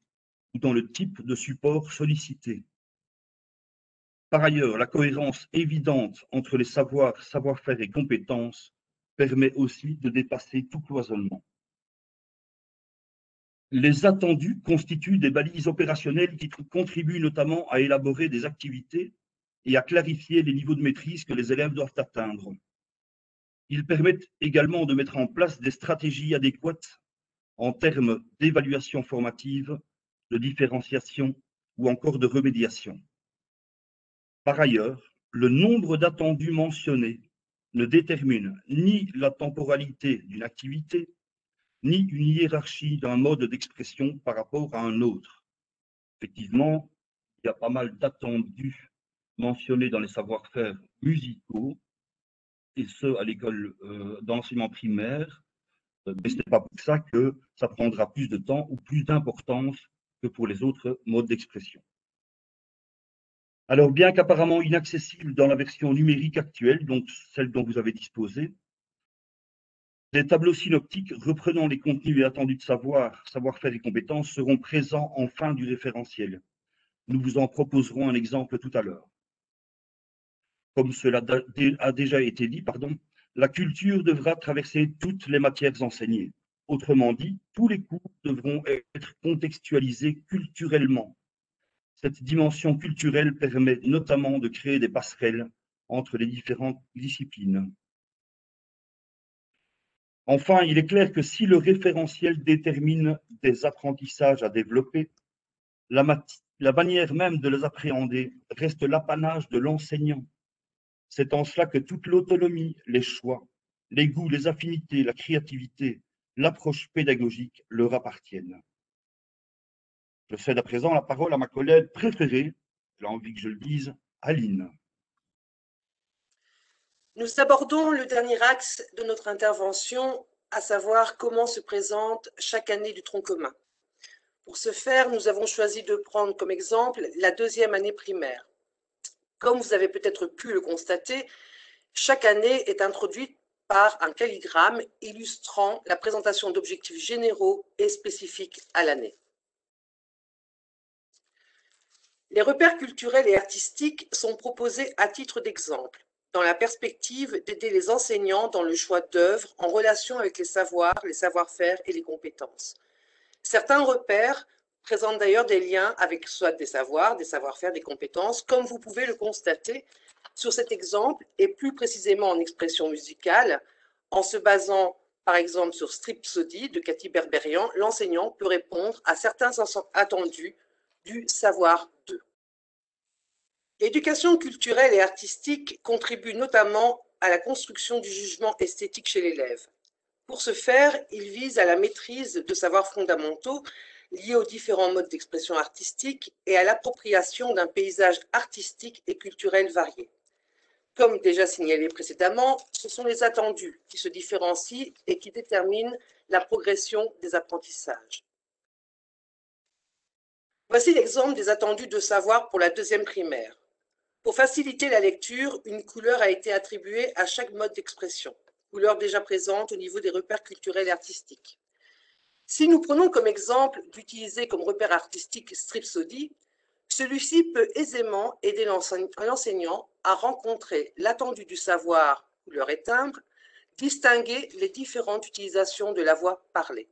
Speaker 4: ou dans le type de support sollicité. Par ailleurs, la cohérence évidente entre les savoirs, savoir-faire et compétences permet aussi de dépasser tout cloisonnement. Les attendus constituent des balises opérationnelles qui contribuent notamment à élaborer des activités et à clarifier les niveaux de maîtrise que les élèves doivent atteindre. Ils permettent également de mettre en place des stratégies adéquates en termes d'évaluation formative, de différenciation ou encore de remédiation. Par ailleurs, le nombre d'attendus mentionnés ne détermine ni la temporalité d'une activité, ni une hiérarchie d'un mode d'expression par rapport à un autre. Effectivement, il y a pas mal d'attendus mentionnés dans les savoir-faire musicaux, et ce, à l'école d'enseignement primaire, mais ce n'est pas pour ça que ça prendra plus de temps ou plus d'importance que pour les autres modes d'expression. Alors, bien qu'apparemment inaccessible dans la version numérique actuelle, donc celle dont vous avez disposé, les tableaux synoptiques reprenant les contenus et attendus de savoir, savoir-faire et compétences seront présents en fin du référentiel. Nous vous en proposerons un exemple tout à l'heure. Comme cela a déjà été dit, la culture devra traverser toutes les matières enseignées. Autrement dit, tous les cours devront être contextualisés culturellement. Cette dimension culturelle permet notamment de créer des passerelles entre les différentes disciplines. Enfin, il est clair que si le référentiel détermine des apprentissages à développer, la manière même de les appréhender reste l'apanage de l'enseignant. C'est en cela que toute l'autonomie, les choix, les goûts, les affinités, la créativité, l'approche pédagogique leur appartiennent. Je cède à présent la parole à ma collègue préférée, j'ai envie que je le dise, Aline.
Speaker 3: Nous abordons le dernier axe de notre intervention, à savoir comment se présente chaque année du tronc commun. Pour ce faire, nous avons choisi de prendre comme exemple la deuxième année primaire. Comme vous avez peut-être pu le constater, chaque année est introduite par un calligramme illustrant la présentation d'objectifs généraux et spécifiques à l'année. Les repères culturels et artistiques sont proposés à titre d'exemple, dans la perspective d'aider les enseignants dans le choix d'œuvres en relation avec les savoirs, les savoir-faire et les compétences. Certains repères présentent d'ailleurs des liens avec soit des savoirs, des savoir-faire, des compétences, comme vous pouvez le constater sur cet exemple, et plus précisément en expression musicale, en se basant par exemple sur Stripsody de Cathy Berberian, l'enseignant peut répondre à certains attendus du savoir 2. L'éducation culturelle et artistique contribue notamment à la construction du jugement esthétique chez l'élève. Pour ce faire, il vise à la maîtrise de savoirs fondamentaux, liées aux différents modes d'expression artistique et à l'appropriation d'un paysage artistique et culturel varié. Comme déjà signalé précédemment, ce sont les attendus qui se différencient et qui déterminent la progression des apprentissages. Voici l'exemple des attendus de savoir pour la deuxième primaire. Pour faciliter la lecture, une couleur a été attribuée à chaque mode d'expression, couleur déjà présente au niveau des repères culturels et artistiques. Si nous prenons comme exemple d'utiliser comme repère artistique Stripsody, celui-ci peut aisément aider l'enseignant à rencontrer l'attendu du savoir, couleur et timbre, distinguer les différentes utilisations de la voix parlée.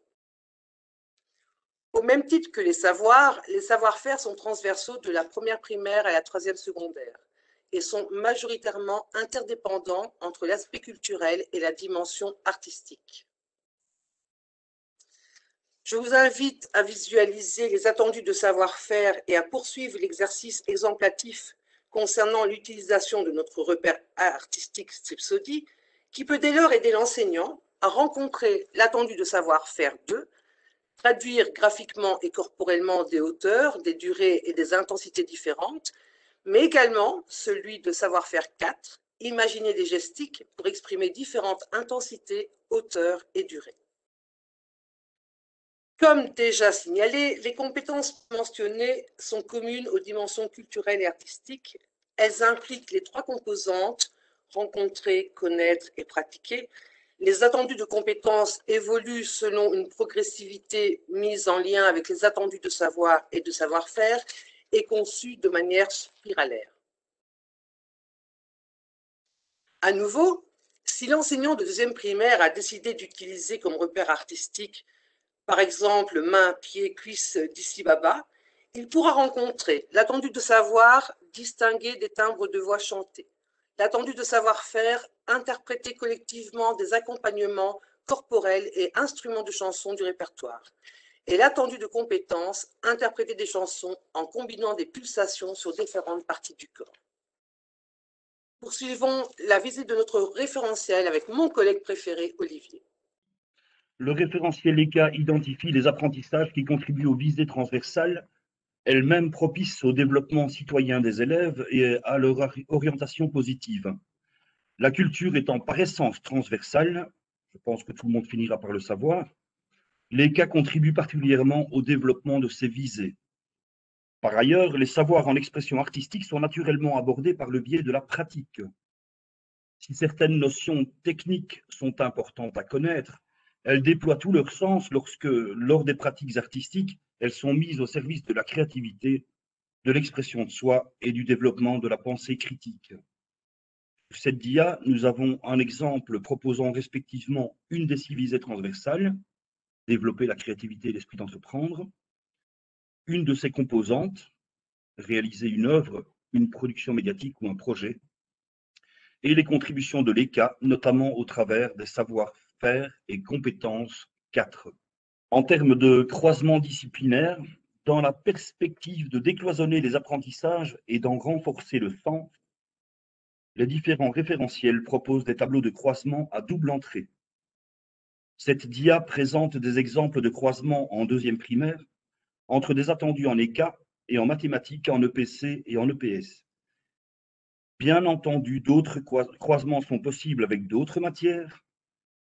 Speaker 3: Au même titre que les savoir-faire sont transversaux de la première primaire à la troisième secondaire et sont majoritairement interdépendants entre l'aspect culturel et la dimension artistique. Je vous invite à visualiser les attendus de savoir-faire et à poursuivre l'exercice exemplatif concernant l'utilisation de notre repère artistique Stripsody, qui peut dès lors aider l'enseignant à rencontrer l'attendu de savoir-faire 2, traduire graphiquement et corporellement des hauteurs, des durées et des intensités différentes, mais également celui de savoir-faire 4, imaginer des gestiques pour exprimer différentes intensités, hauteurs et durées. Comme déjà signalé, les compétences mentionnées sont communes aux dimensions culturelles et artistiques. Elles impliquent les 3 composantes, rencontrer, connaître et pratiquer. Les attendus de compétences évoluent selon une progressivité mise en lien avec les attendus de savoir et de savoir-faire et conçus de manière spiralaire. À nouveau, si l'enseignant de deuxième primaire a décidé d'utiliser comme repère artistique par exemple main, pied, cuisse d'ici baba, il pourra rencontrer l'attendu de savoir distinguer des timbres de voix chantés, l'attendu de savoir-faire interpréter collectivement des accompagnements corporels et instruments de chansons du répertoire, et l'attendu de compétences interpréter des chansons en combinant des pulsations sur différentes parties du corps. Poursuivons la visite de notre référentiel avec mon collègue préféré, Olivier.
Speaker 4: Le référentiel ECA identifie les apprentissages qui contribuent aux visées transversales, elles-mêmes propices au développement citoyen des élèves et à leur orientation positive. La culture étant par essence transversale, je pense que tout le monde finira par le savoir, l'ECA contribue particulièrement au développement de ces visées. Par ailleurs, les savoirs en expression artistique sont naturellement abordés par le biais de la pratique. Si certaines notions techniques sont importantes à connaître, elles déploient tout leur sens lorsque, lors des pratiques artistiques, elles sont mises au service de la créativité, de l'expression de soi et du développement de la pensée critique. Sur cette dia, nous avons un exemple proposant respectivement une des 6 visées transversales, développer la créativité et l'esprit d'entreprendre, une de ses composantes, réaliser une œuvre, une production médiatique ou un projet, et les contributions de l'ECA, notamment au travers des savoir-faire et compétences 4. En termes de croisement disciplinaire, dans la perspective de décloisonner les apprentissages et d'en renforcer le sens, les différents référentiels proposent des tableaux de croisement à double entrée. Cette dia présente des exemples de croisement en deuxième primaire entre des attendus en ECA et en mathématiques, en EPC et en EPS. Bien entendu, d'autres croisements sont possibles avec d'autres matières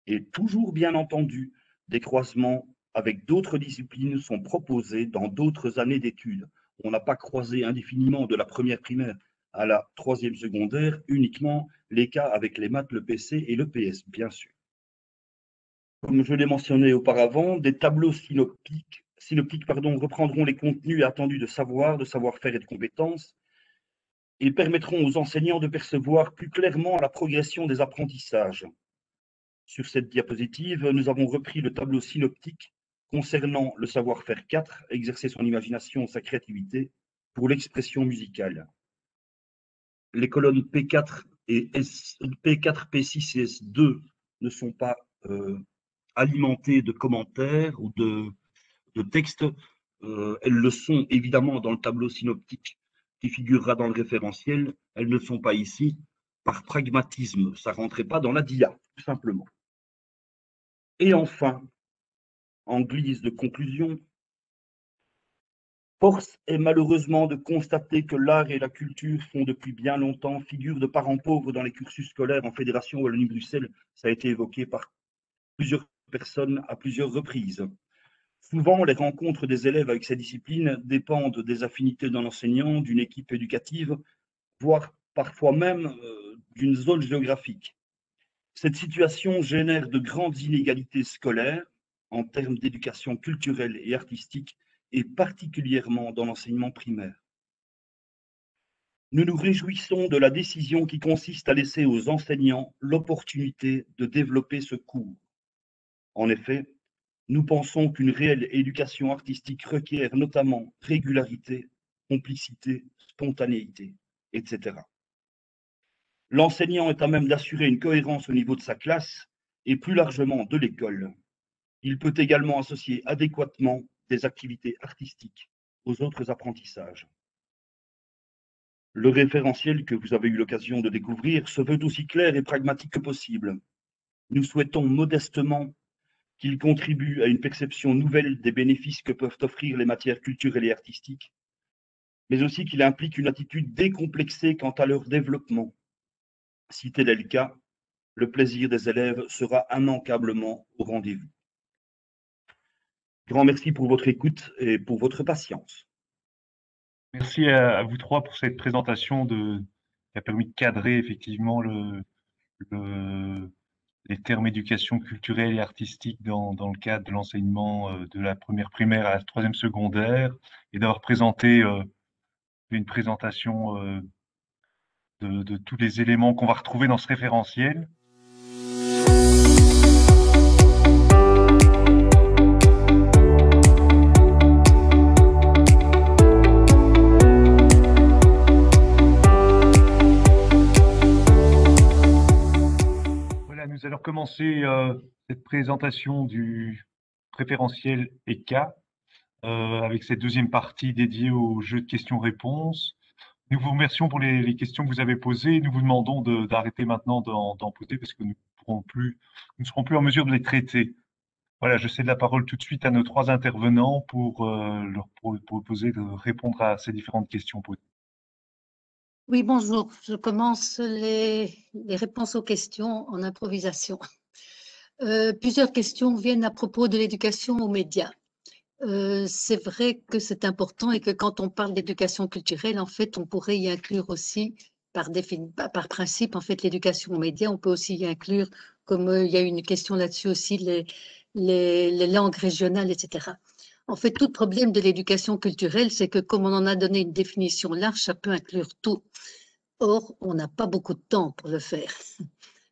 Speaker 4: et toujours bien entendu, des croisements avec d'autres disciplines sont proposés dans d'autres années d'études. On n'a pas croisé indéfiniment de la première primaire à la troisième secondaire uniquement l'ECA avec les maths, le PC et le PS, bien sûr. Comme je l'ai mentionné auparavant, des tableaux synoptiques reprendront les contenus attendus de savoir, de savoir-faire et de compétences et permettront aux enseignants de percevoir plus clairement la progression des apprentissages. Sur cette diapositive, nous avons repris le tableau synoptique concernant le savoir-faire 4, exercer son imagination, sa créativité, pour l'expression musicale. Les colonnes P4, P4, P6 et S2 ne sont pas alimentées de commentaires ou de textes. Elles le sont évidemment dans le tableau synoptique qui figurera dans le référentiel. Elles ne sont pas ici par pragmatisme. Ça ne rentrait pas dans la dia, tout simplement. Et enfin, en guise de conclusion, Force est malheureusement de constater que l'art et la culture font depuis bien longtemps figure de parents pauvres dans les cursus scolaires en Fédération Wallonie-Bruxelles. Ça a été évoqué par plusieurs personnes à plusieurs reprises. Souvent, les rencontres des élèves avec ces disciplines dépendent des affinités d'un enseignant, d'une équipe éducative, voire parfois même d'une zone géographique. Cette situation génère de grandes inégalités scolaires en termes d'éducation culturelle et artistique, et particulièrement dans l'enseignement primaire. Nous nous réjouissons de la décision qui consiste à laisser aux enseignants l'opportunité de développer ce cours. En effet, nous pensons qu'une réelle éducation artistique requiert notamment régularité, complicité, spontanéité, etc. L'enseignant est à même d'assurer une cohérence au niveau de sa classe et plus largement de l'école. Il peut également associer adéquatement des activités artistiques aux autres apprentissages. Le référentiel que vous avez eu l'occasion de découvrir se veut aussi clair et pragmatique que possible. Nous souhaitons modestement qu'il contribue à une perception nouvelle des bénéfices que peuvent offrir les matières culturelles et artistiques, mais aussi qu'il implique une attitude décomplexée quant à leur développement. Si tel est le cas, le plaisir des élèves sera immanquablement au rendez-vous. Grand merci pour votre écoute et pour votre patience.
Speaker 2: Merci à vous trois pour cette présentation qui a permis de cadrer effectivement les termes éducation culturelle et artistique dans le cadre de l'enseignement de la première primaire à la troisième secondaire et d'avoir présenté une présentation de tous les éléments qu'on va retrouver dans ce référentiel. Nous allons commencer cette présentation du référentiel ECA avec cette deuxième partie dédiée au jeu de questions-réponses. Nous vous remercions pour les questions que vous avez posées. Nous vous demandons d'arrêter maintenant d'en poser parce que nous ne serons plus en mesure de les traiter. Voilà, je cède la parole tout de suite à nos trois intervenants pour leur proposer de répondre à ces différentes questions posées.
Speaker 5: Oui, bonjour. Je commence les réponses aux questions en improvisation. Plusieurs questions viennent à propos de l'éducation aux médias. C'est vrai que c'est important et que quand on parle d'éducation culturelle, en fait, on pourrait y inclure aussi, par principe, en fait, l'éducation aux médias. On peut aussi y inclure, comme il y a une question là-dessus aussi, les langues régionales, etc. En fait, tout problème de l'éducation culturelle, c'est que comme on en a donné une définition large, ça peut inclure tout. Or, on n'a pas beaucoup de temps pour le faire.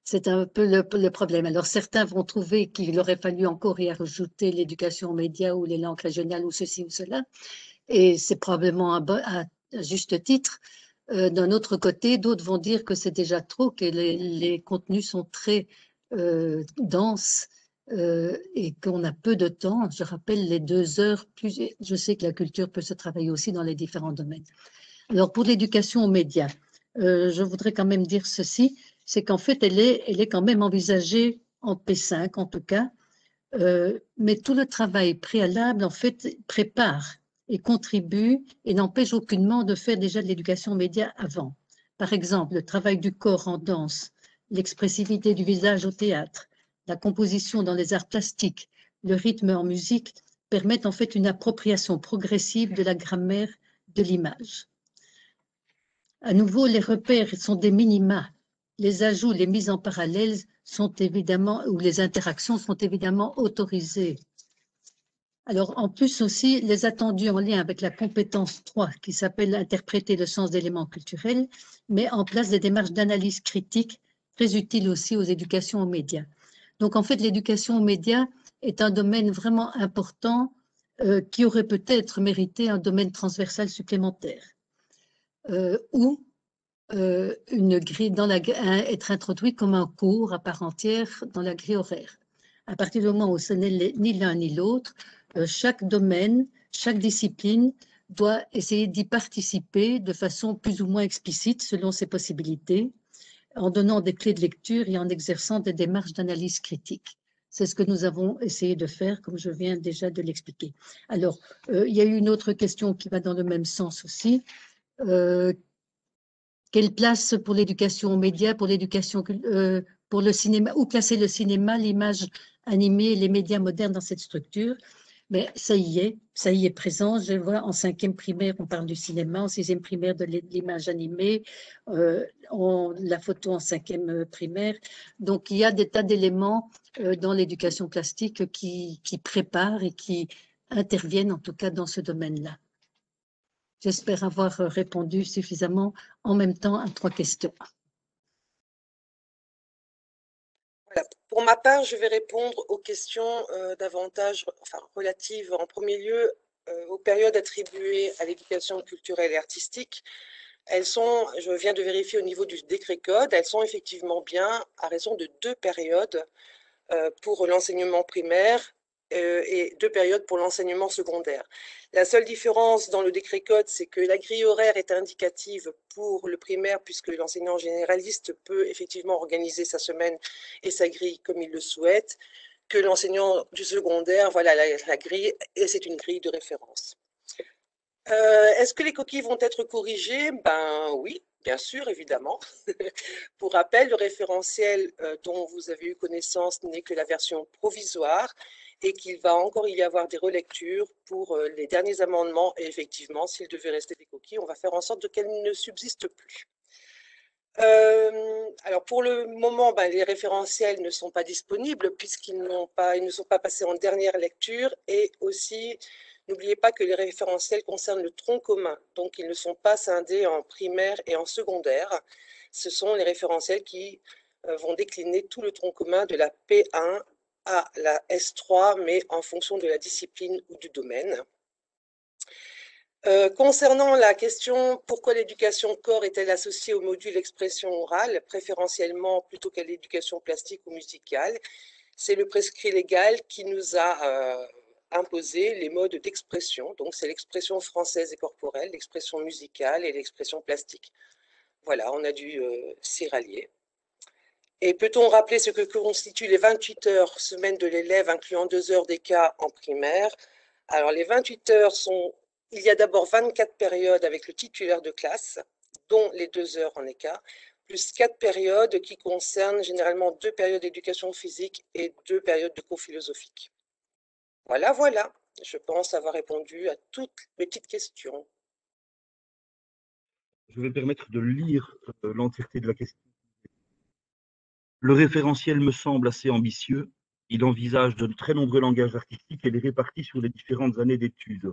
Speaker 5: C'est un peu le problème. Alors, certains vont trouver qu'il aurait fallu encore y rajouter l'éducation aux médias ou les langues régionales ou ceci ou cela. Et c'est probablement à juste titre. D'un autre côté, d'autres vont dire que c'est déjà trop, que les contenus sont très denses. Et qu'on a peu de temps. Je rappelle les 2 heures, je sais que la culture peut se travailler aussi dans les différents domaines. Alors, pour l'éducation aux médias, je voudrais quand même dire ceci, c'est qu'en fait, elle est quand même envisagée en P5, en tout cas, mais tout le travail préalable, en fait, prépare et contribue et n'empêche aucunement de faire déjà de l'éducation aux médias avant. Par exemple, le travail du corps en danse, l'expressivité du visage au théâtre, la composition dans les arts plastiques, le rythme en musique permettent en fait une appropriation progressive de la grammaire de l'image. À nouveau, les repères sont des minima. Les ajouts, les mises en parallèle sont évidemment, ou les interactions sont évidemment autorisées. Alors, en plus aussi, les attendus en lien avec la compétence 3, qui s'appelle interpréter le sens d'éléments culturels, met en place des démarches d'analyse critique très utiles aussi aux éducations aux médias. Donc, en fait, l'éducation aux médias est un domaine vraiment important qui aurait peut-être mérité un domaine transversal supplémentaire ou une grille être introduit comme un cours à part entière dans la grille horaire. À partir du moment où ce n'est ni l'un ni l'autre, chaque domaine, chaque discipline doit essayer d'y participer de façon plus ou moins explicite selon ses possibilités, en donnant des clés de lecture et en exerçant des démarches d'analyse critique. C'est ce que nous avons essayé de faire, comme je viens déjà de l'expliquer. Alors, il y a eu une autre question qui va dans le même sens aussi. Quelle place pour l'éducation aux médias, pour l'éducation, pour le cinéma, où placer le cinéma, l'image animée, les médias modernes dans cette structure? Mais ça y est présent. Je vois en 5e primaire, on parle du cinéma, en 6e primaire de l'image animée, la photo en 5e primaire. Donc, il y a des tas d'éléments dans l'éducation plastique qui préparent et qui interviennent en tout cas dans ce domaine-là. J'espère avoir répondu suffisamment en même temps à 3 questions.
Speaker 3: Voilà. Pour ma part, je vais répondre aux questions davantage relatives en premier lieu aux périodes attribuées à l'éducation culturelle et artistique. Elles sont, je viens de vérifier au niveau du décret code, elles sont effectivement bien à raison de 2 périodes pour l'enseignement primaire et 2 périodes pour l'enseignement secondaire. La seule différence dans le décret code, c'est que la grille horaire est indicative pour le primaire, puisque l'enseignant généraliste peut effectivement organiser sa semaine et sa grille comme il le souhaite, que l'enseignant du secondaire, voilà la grille, et c'est une grille de référence. Est-ce que les coquilles vont être corrigées? Ben oui, bien sûr, évidemment. Pour rappel, le référentiel dont vous avez eu connaissance n'est que la version provisoire et qu'il va encore y avoir des relectures pour les derniers amendements. Et effectivement, s'il devait rester des coquilles, on va faire en sorte qu'elles ne subsistent plus. Alors pour le moment, ben, les référentiels ne sont pas disponibles puisqu'ils ne sont pas passés en dernière lecture, et aussi n'oubliez pas que les référentiels concernent le tronc commun, donc ils ne sont pas scindés en primaire et en secondaire. Ce sont les référentiels qui vont décliner tout le tronc commun de la P1 à la S3, mais en fonction de la discipline ou du domaine. Concernant la question pourquoi l'éducation corps est-elle associée au module expression orale, préférentiellement plutôt qu'à l'éducation plastique ou musicale, c'est le prescrit légal qui nous a imposé les modes d'expression. Donc c'est l'expression française et corporelle, l'expression musicale et l'expression plastique. Voilà, on a dû s'y rallier. Et peut-on rappeler ce que constituent les 28 heures semaine de l'élève, incluant 2 heures d'écart en primaire? Alors les 28 heures sont... Il y a d'abord 24 périodes avec le titulaire de classe, dont les 2 heures en écart, plus 4 périodes qui concernent généralement 2 périodes d'éducation physique et 2 périodes de cours philosophiques. Voilà, voilà. Je pense avoir répondu à toutes mes petites questions.
Speaker 4: Je vais me permettre de lire l'entièreté de la question. Le référentiel me semble assez ambitieux. Il envisage de très nombreux langages artistiques et les répartit sur les différentes années d'études.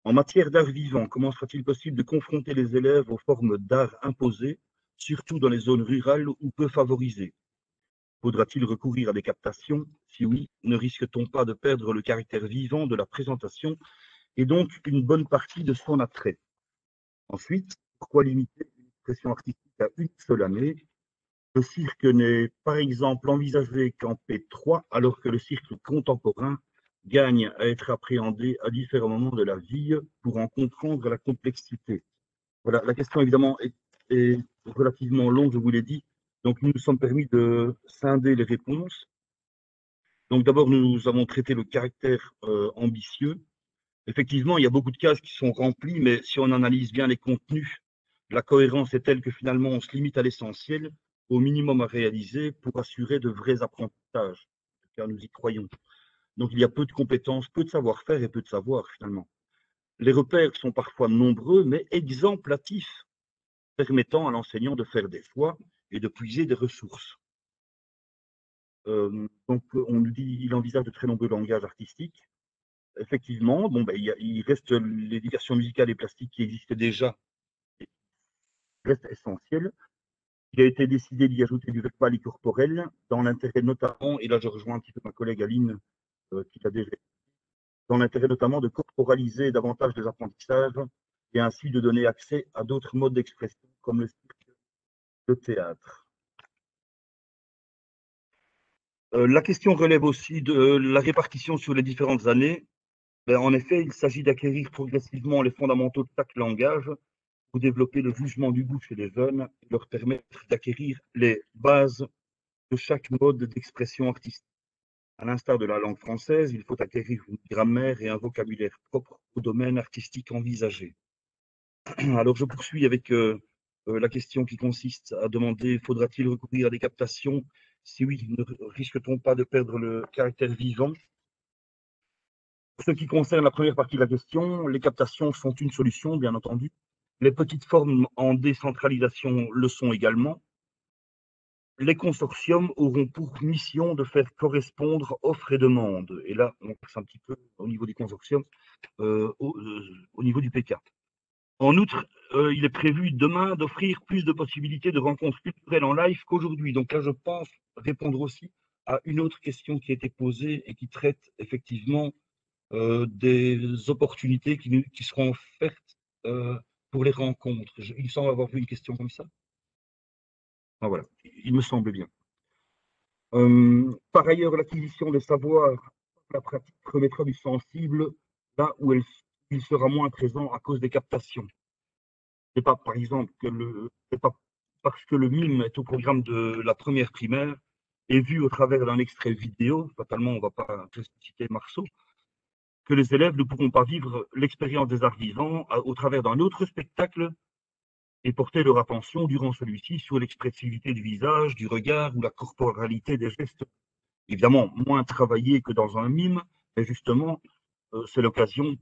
Speaker 4: En matière d'art vivant, comment sera-t-il possible de confronter les élèves aux formes d'art imposées, surtout dans les zones rurales ou peu favorisées? Faudra-t-il recourir à des captations? Si oui, ne risque-t-on pas de perdre le caractère vivant de la présentation et donc une bonne partie de son attrait? Ensuite, pourquoi limiter l'expression artistique à une seule année? Le cirque n'est par exemple envisagé qu'en P3, alors que le cirque contemporain gagne à être appréhendé à différents moments de la vie pour en comprendre la complexité. Voilà, la question évidemment est relativement longue, je vous l'ai dit, donc nous nous sommes permis de scinder les réponses. Donc d'abord, nous avons traité le caractère ambitieux. Effectivement, il y a beaucoup de cases qui sont remplies, mais si on analyse bien les contenus, la cohérence est telle que finalement on se limite à l'essentiel, au minimum à réaliser pour assurer de vrais apprentissages, car nous y croyons. Donc il y a peu de compétences, peu de savoir-faire et peu de savoir finalement. Les repères sont parfois nombreux, mais exemplatifs, permettant à l'enseignant de faire des choix et de puiser des ressources. Donc on nous dit qu'il envisage de très nombreux langages artistiques. Effectivement, bon, ben, il reste l'éducation musicale et plastique qui existe déjà, et reste essentiel. Il a été décidé d'y ajouter du verbal et corporel, dans l'intérêt notamment, et là je rejoins un petit peu ma collègue Aline, qui l'a déjà, dans l'intérêt notamment de corporaliser davantage les apprentissages et ainsi de donner accès à d'autres modes d'expression comme le cirque, le théâtre. La question relève aussi de la répartition sur les différentes années. Ben, en effet, il s'agit d'acquérir progressivement les fondamentaux de chaque langage pour développer le jugement du goût chez les jeunes et leur permettre d'acquérir les bases de chaque mode d'expression artistique. À l'instar de la langue française, il faut acquérir une grammaire et un vocabulaire propre au domaine artistique envisagé. Alors, je poursuis avec la question qui consiste à demander, faudra-t-il recourir à des captations? Si oui, ne risque-t-on pas de perdre le caractère vivant? Pour ce qui concerne la première partie de la question, les captations sont une solution, bien entendu. Les petites formes en décentralisation le sont également. Les consortiums auront pour mission de faire correspondre offres et demandes. Et là, on passe un petit peu au niveau des consortiums, au niveau du PK. En outre, il est prévu demain d'offrir plus de possibilités de rencontres culturelles en live qu'aujourd'hui. Donc là, je pense répondre aussi à une autre question qui a été posée et qui traite effectivement des opportunités qui seront offertes pour les rencontres. Il semble avoir vu une question comme ça. Ah, voilà, il me semble bien. Par ailleurs, l'acquisition des savoirs, la pratique remettra du sensible là où il sera moins présent à cause des captations. C'est pas, par exemple, c'est pas parce que le mime est au programme de la première primaire et vu au travers d'un extrait vidéo, fatalement, on ne va pas citer Marceau, que les élèves ne pourront pas vivre l'expérience des arts vivants au travers d'un autre spectacle et porter leur attention durant celui-ci sur l'expressivité du visage, du regard ou la corporalité des gestes. Évidemment, moins travaillé que dans un mime, mais justement, c'est l'occasion,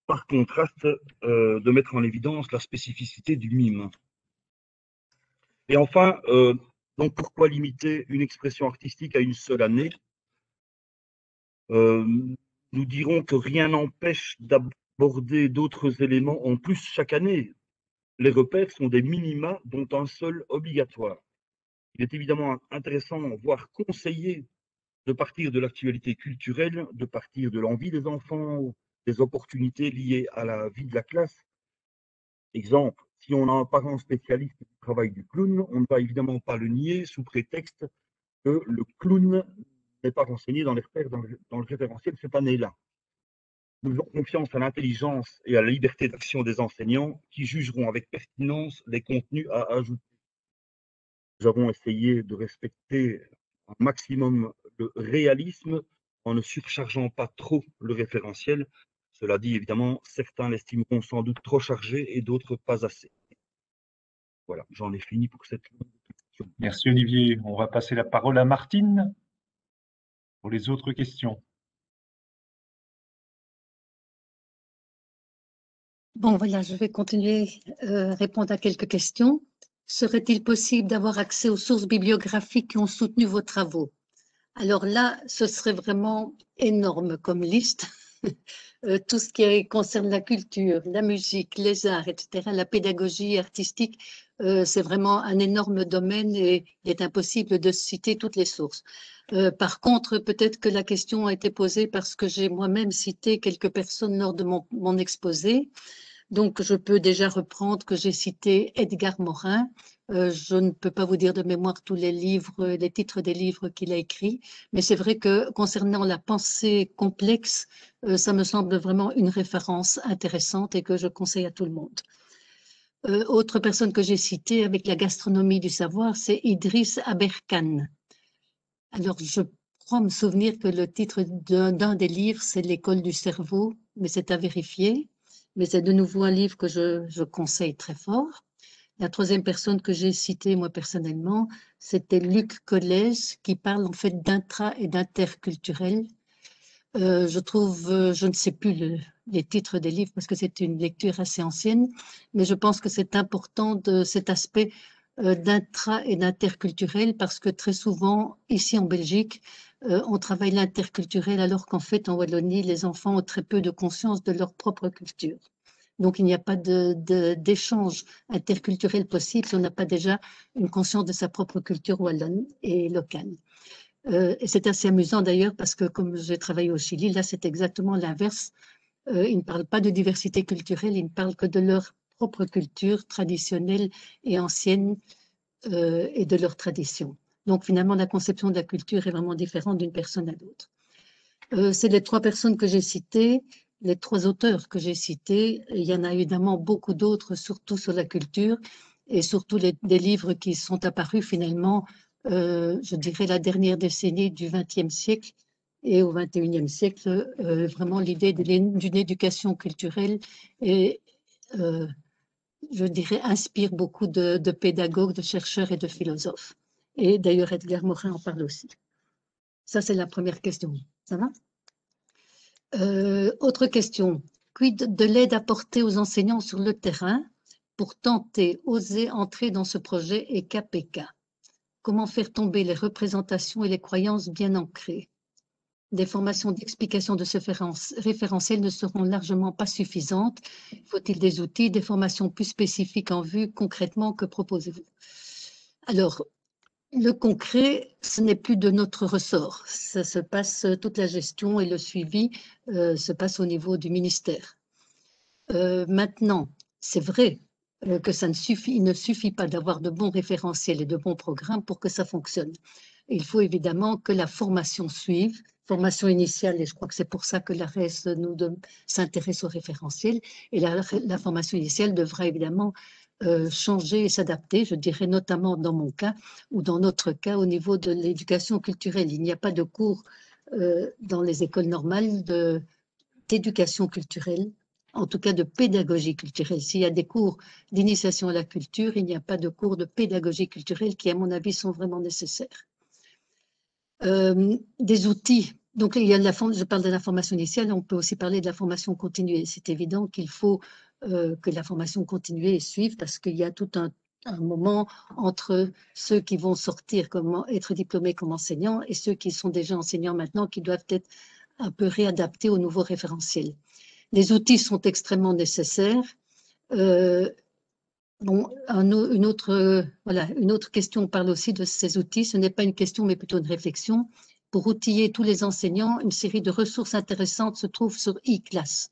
Speaker 4: par contraste, de mettre en évidence la spécificité du mime. Et enfin, donc pourquoi limiter une expression artistique à une seule année? Nous dirons que rien n'empêche d'aborder d'autres éléments en plus chaque année. Les repères sont des minima dont un seul obligatoire. Il est évidemment intéressant, voire conseillé, de partir de l'actualité culturelle, de partir de l'envie des enfants, des opportunités liées à la vie de la classe. Exemple, si on a un parent spécialiste du travail du clown, on ne va évidemment pas le nier sous prétexte que le clown n'est pas renseigné dans les repères, dans le référentiel cette année-là. Nous faisons confiance à l'intelligence et à la liberté d'action des enseignants qui jugeront avec pertinence les contenus à ajouter. Nous avons essayé de respecter un maximum le réalisme en ne surchargeant pas trop le référentiel. Cela dit, évidemment, certains l'estimeront sans doute trop chargé et d'autres pas assez. Voilà, j'en ai fini pour cette question.
Speaker 2: Merci Olivier. On va passer la parole à Martine pour les autres questions.
Speaker 5: Bon, voilà, je vais continuer à répondre à quelques questions. Serait-il possible d'avoir accès aux sources bibliographiques qui ont soutenu vos travaux? Alors là, ce serait vraiment énorme comme liste. Tout ce qui concerne la culture, la musique, les arts, etc., la pédagogie artistique, c'est vraiment un énorme domaine et il est impossible de citer toutes les sources. Par contre, peut-être que la question a été posée parce que j'ai moi-même cité quelques personnes lors de mon exposé. Donc, je peux déjà reprendre que j'ai cité Edgar Morin. Je ne peux pas vous dire de mémoire tous les livres, les titres des livres qu'il a écrits, mais c'est vrai que concernant la pensée complexe, ça me semble vraiment une référence intéressante et que je conseille à tout le monde. Autre personne que j'ai citée avec la gastronomie du savoir, c'est Idriss Aberkane. Alors, je crois me souvenir que le titre d'un des livres, c'est L'école du cerveau, mais c'est à vérifier. Mais c'est de nouveau un livre que je conseille très fort. La troisième personne que j'ai citée, moi personnellement, c'était Luc Collès, qui parle en fait d'intra- et d'interculturel. Je trouve, je ne sais plus les titres des livres parce que c'est une lecture assez ancienne, mais je pense que c'est important de cet aspect d'intra- et d'interculturel parce que très souvent, ici en Belgique, on travaille l'interculturel alors qu'en fait, en Wallonie, les enfants ont très peu de conscience de leur propre culture. Donc, il n'y a pas d'échange interculturel possible si on n'a pas déjà une conscience de sa propre culture wallonne et locale. Et c'est assez amusant d'ailleurs parce que comme j'ai travaillé au Chili, là, c'est exactement l'inverse. Ils ne parlent pas de diversité culturelle, ils ne parlent que de leur propre culture traditionnelle et ancienne et de leur tradition. Donc, finalement, la conception de la culture est vraiment différente d'une personne à l'autre. C'est les trois personnes que j'ai citées, les trois auteurs que j'ai cités. Il y en a évidemment beaucoup d'autres, surtout sur la culture, et surtout des livres qui sont apparus finalement, je dirais, la dernière décennie du XXe siècle, Et au XXIe siècle, vraiment l'idée d'une éducation culturelle est, je dirais, inspire beaucoup de pédagogues, de chercheurs et de philosophes. Et d'ailleurs, Edgar Morin en parle aussi. Ça, c'est la première question. Ça va? Autre question. Quid de l'aide apportée aux enseignants sur le terrain pour tenter, oser entrer dans ce projet et cas par cas? Comment faire tomber les représentations et les croyances bien ancrées? Des formations d'explication de ce référentiel ne seront largement pas suffisantes. Faut-il des outils, des formations plus spécifiques en vue? Concrètement, que proposez-vous? Alors, le concret, ce n'est plus de notre ressort. Ça se passe, toute la gestion et le suivi se passe au niveau du ministère. Maintenant, c'est vrai que il ne suffit pas d'avoir de bons référentiels et de bons programmes pour que ça fonctionne. Il faut évidemment que la formation suive, formation initiale, et je crois que c'est pour ça que l'ARES s'intéresse au référentiel, et la formation initiale devra évidemment changer et s'adapter, je dirais notamment dans mon cas ou dans notre cas au niveau de l'éducation culturelle. Il n'y a pas de cours dans les écoles normales d'éducation culturelle, en tout cas de pédagogie culturelle. S'il y a des cours d'initiation à la culture, il n'y a pas de cours de pédagogie culturelle qui, à mon avis, sont vraiment nécessaires. Des outils. Donc, il y a je parle de la formation initiale, on peut aussi parler de la formation continuée. C'est évident qu'il faut que la formation continuée suive parce qu'il y a tout un moment entre ceux qui vont sortir, être diplômés comme enseignants et ceux qui sont déjà enseignants maintenant qui doivent être un peu réadaptés au nouveau référentiel. Les outils sont extrêmement nécessaires. Bon, une autre question parle aussi de ces outils. Ce n'est pas une question, mais plutôt une réflexion. Pour outiller tous les enseignants, une série de ressources intéressantes se trouve sur eClass.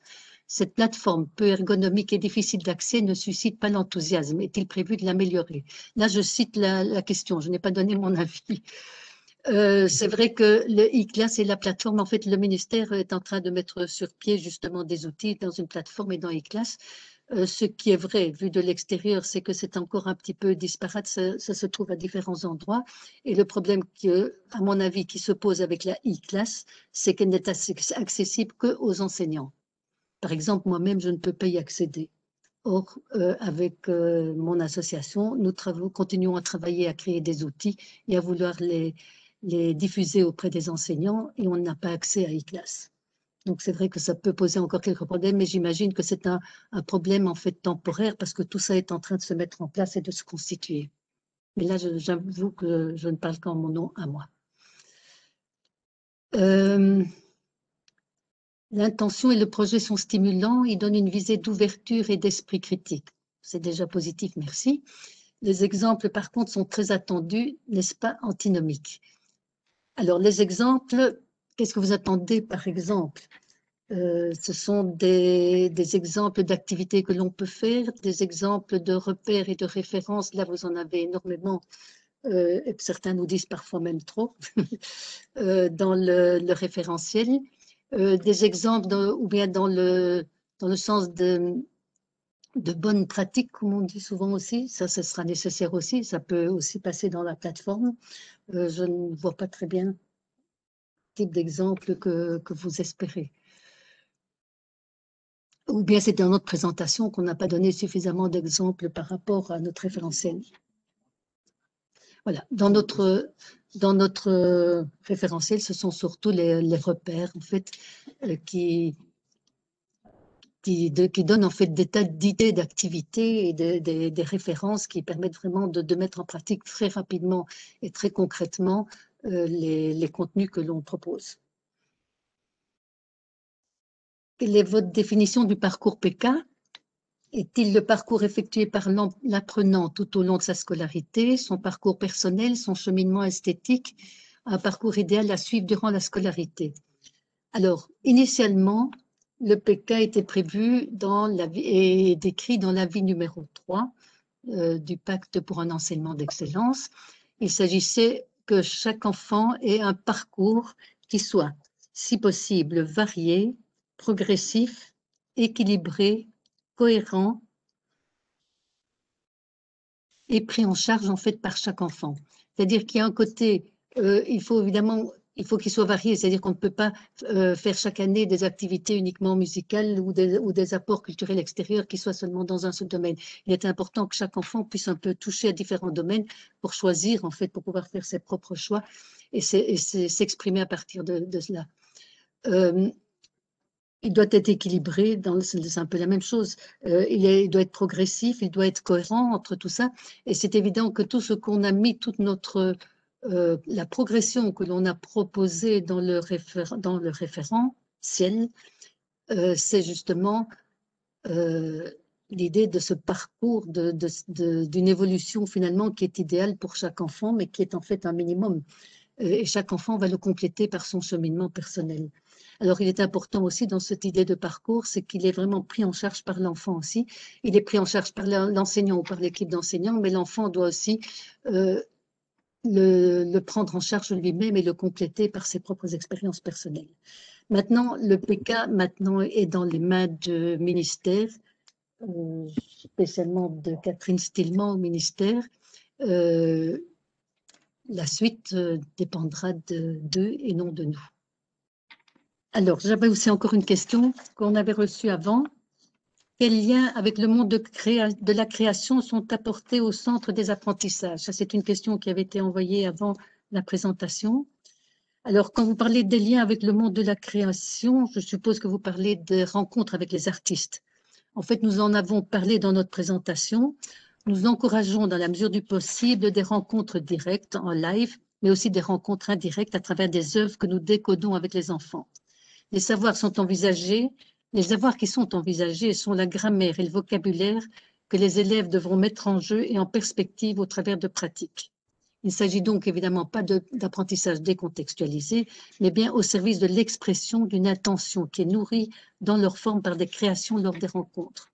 Speaker 5: Cette plateforme peu ergonomique et difficile d'accès ne suscite pas l'enthousiasme. Est-il prévu de l'améliorer? Là, je cite la question. Je n'ai pas donné mon avis. C'est vrai que le eClass est la plateforme. En fait, le ministère est en train de mettre sur pied justement des outils dans une plateforme et dans eClass. Ce qui est vrai, vu de l'extérieur, c'est que c'est encore un petit peu disparate, ça se trouve à différents endroits. Et le problème, à mon avis, qui se pose avec la e-class, c'est qu'elle n'est accessible qu'aux enseignants. Par exemple, moi-même, je ne peux pas y accéder. Or, avec mon association, nous continuons à travailler à créer des outils et à vouloir les diffuser auprès des enseignants et on n'a pas accès à e-class. Donc, c'est vrai que ça peut poser encore quelques problèmes, mais j'imagine que c'est un problème en fait temporaire parce que tout ça est en train de se mettre en place et de se constituer. Mais là, j'avoue que je ne parle qu'en mon nom à moi. L'intention et le projet sont stimulants, ils donnent une visée d'ouverture et d'esprit critique. C'est déjà positif, merci. Les exemples, par contre, sont très attendus, n'est-ce pas, antinomiques. Alors, les exemples, qu'est-ce que vous attendez, par exemple? Ce sont des exemples d'activités que l'on peut faire, des exemples de repères et de références. Là, vous en avez énormément, et certains nous disent parfois même trop, dans le référentiel. Des exemples, ou bien dans le sens de bonnes pratiques, comme on dit souvent aussi. Ça, ce sera nécessaire aussi. Ça peut aussi passer dans la plateforme. Je ne vois pas très bien le type d'exemple que vous espérez. Ou bien c'est dans notre présentation qu'on n'a pas donné suffisamment d'exemples par rapport à notre référentiel. Voilà, dans notre référentiel, ce sont surtout les repères, en fait, qui donnent en fait des tas d'idées, d'activités et des références qui permettent vraiment de mettre en pratique très rapidement et très concrètement les contenus que l'on propose. Quelle est votre définition du parcours PK? Est-il le parcours effectué par l'apprenant tout au long de sa scolarité, son parcours personnel, son cheminement esthétique, un parcours idéal à suivre durant la scolarité? Alors, initialement, le PK était prévu et décrit dans l'avis numéro 3 du Pacte pour un enseignement d'excellence. Il s'agissait que chaque enfant ait un parcours qui soit, si possible, varié, progressif, équilibré, cohérent et pris en charge en fait par chaque enfant. C'est-à-dire qu'il y a un côté, il faut évidemment il faut qu'il soit varié, c'est-à-dire qu'on ne peut pas faire chaque année des activités uniquement musicales ou des apports culturels extérieurs qui soient seulement dans un seul domaine. Il est important que chaque enfant puisse un peu toucher à différents domaines pour choisir, en fait, pour pouvoir faire ses propres choix et s'exprimer à partir de cela. Il doit être équilibré, c'est un peu la même chose. Il doit être progressif, il doit être cohérent entre tout ça. Et c'est évident que tout ce qu'on a mis, toute la progression que l'on a proposée dans le référentiel, c'est justement l'idée de ce parcours, d'une évolution finalement qui est idéale pour chaque enfant, mais qui est en fait un minimum. Et chaque enfant va le compléter par son cheminement personnel. Alors, il est important aussi dans cette idée de parcours, c'est qu'il est vraiment pris en charge par l'enfant aussi. Il est pris en charge par l'enseignant ou par l'équipe d'enseignants, mais l'enfant doit aussi le prendre en charge lui-même et le compléter par ses propres expériences personnelles. Maintenant, le PK est dans les mains du ministère, spécialement de Catherine Stillman au ministère. La suite dépendra d'eux et non de nous. Alors, j'avais aussi encore une question qu'on avait reçue avant. Quels liens avec le monde de la création sont apportés au centre des apprentissages? Ça, c'est une question qui avait été envoyée avant la présentation. Alors, quand vous parlez des liens avec le monde de la création, je suppose que vous parlez des rencontres avec les artistes. En fait, nous en avons parlé dans notre présentation. Nous encourageons, dans la mesure du possible, des rencontres directes en live, mais aussi des rencontres indirectes à travers des œuvres que nous décodons avec les enfants. Les savoirs qui sont envisagés sont la grammaire et le vocabulaire que les élèves devront mettre en jeu et en perspective au travers de pratiques. Il ne s'agit donc évidemment pas d'apprentissage décontextualisé, mais bien au service de l'expression d'une intention qui est nourrie dans leur forme par des créations lors des rencontres.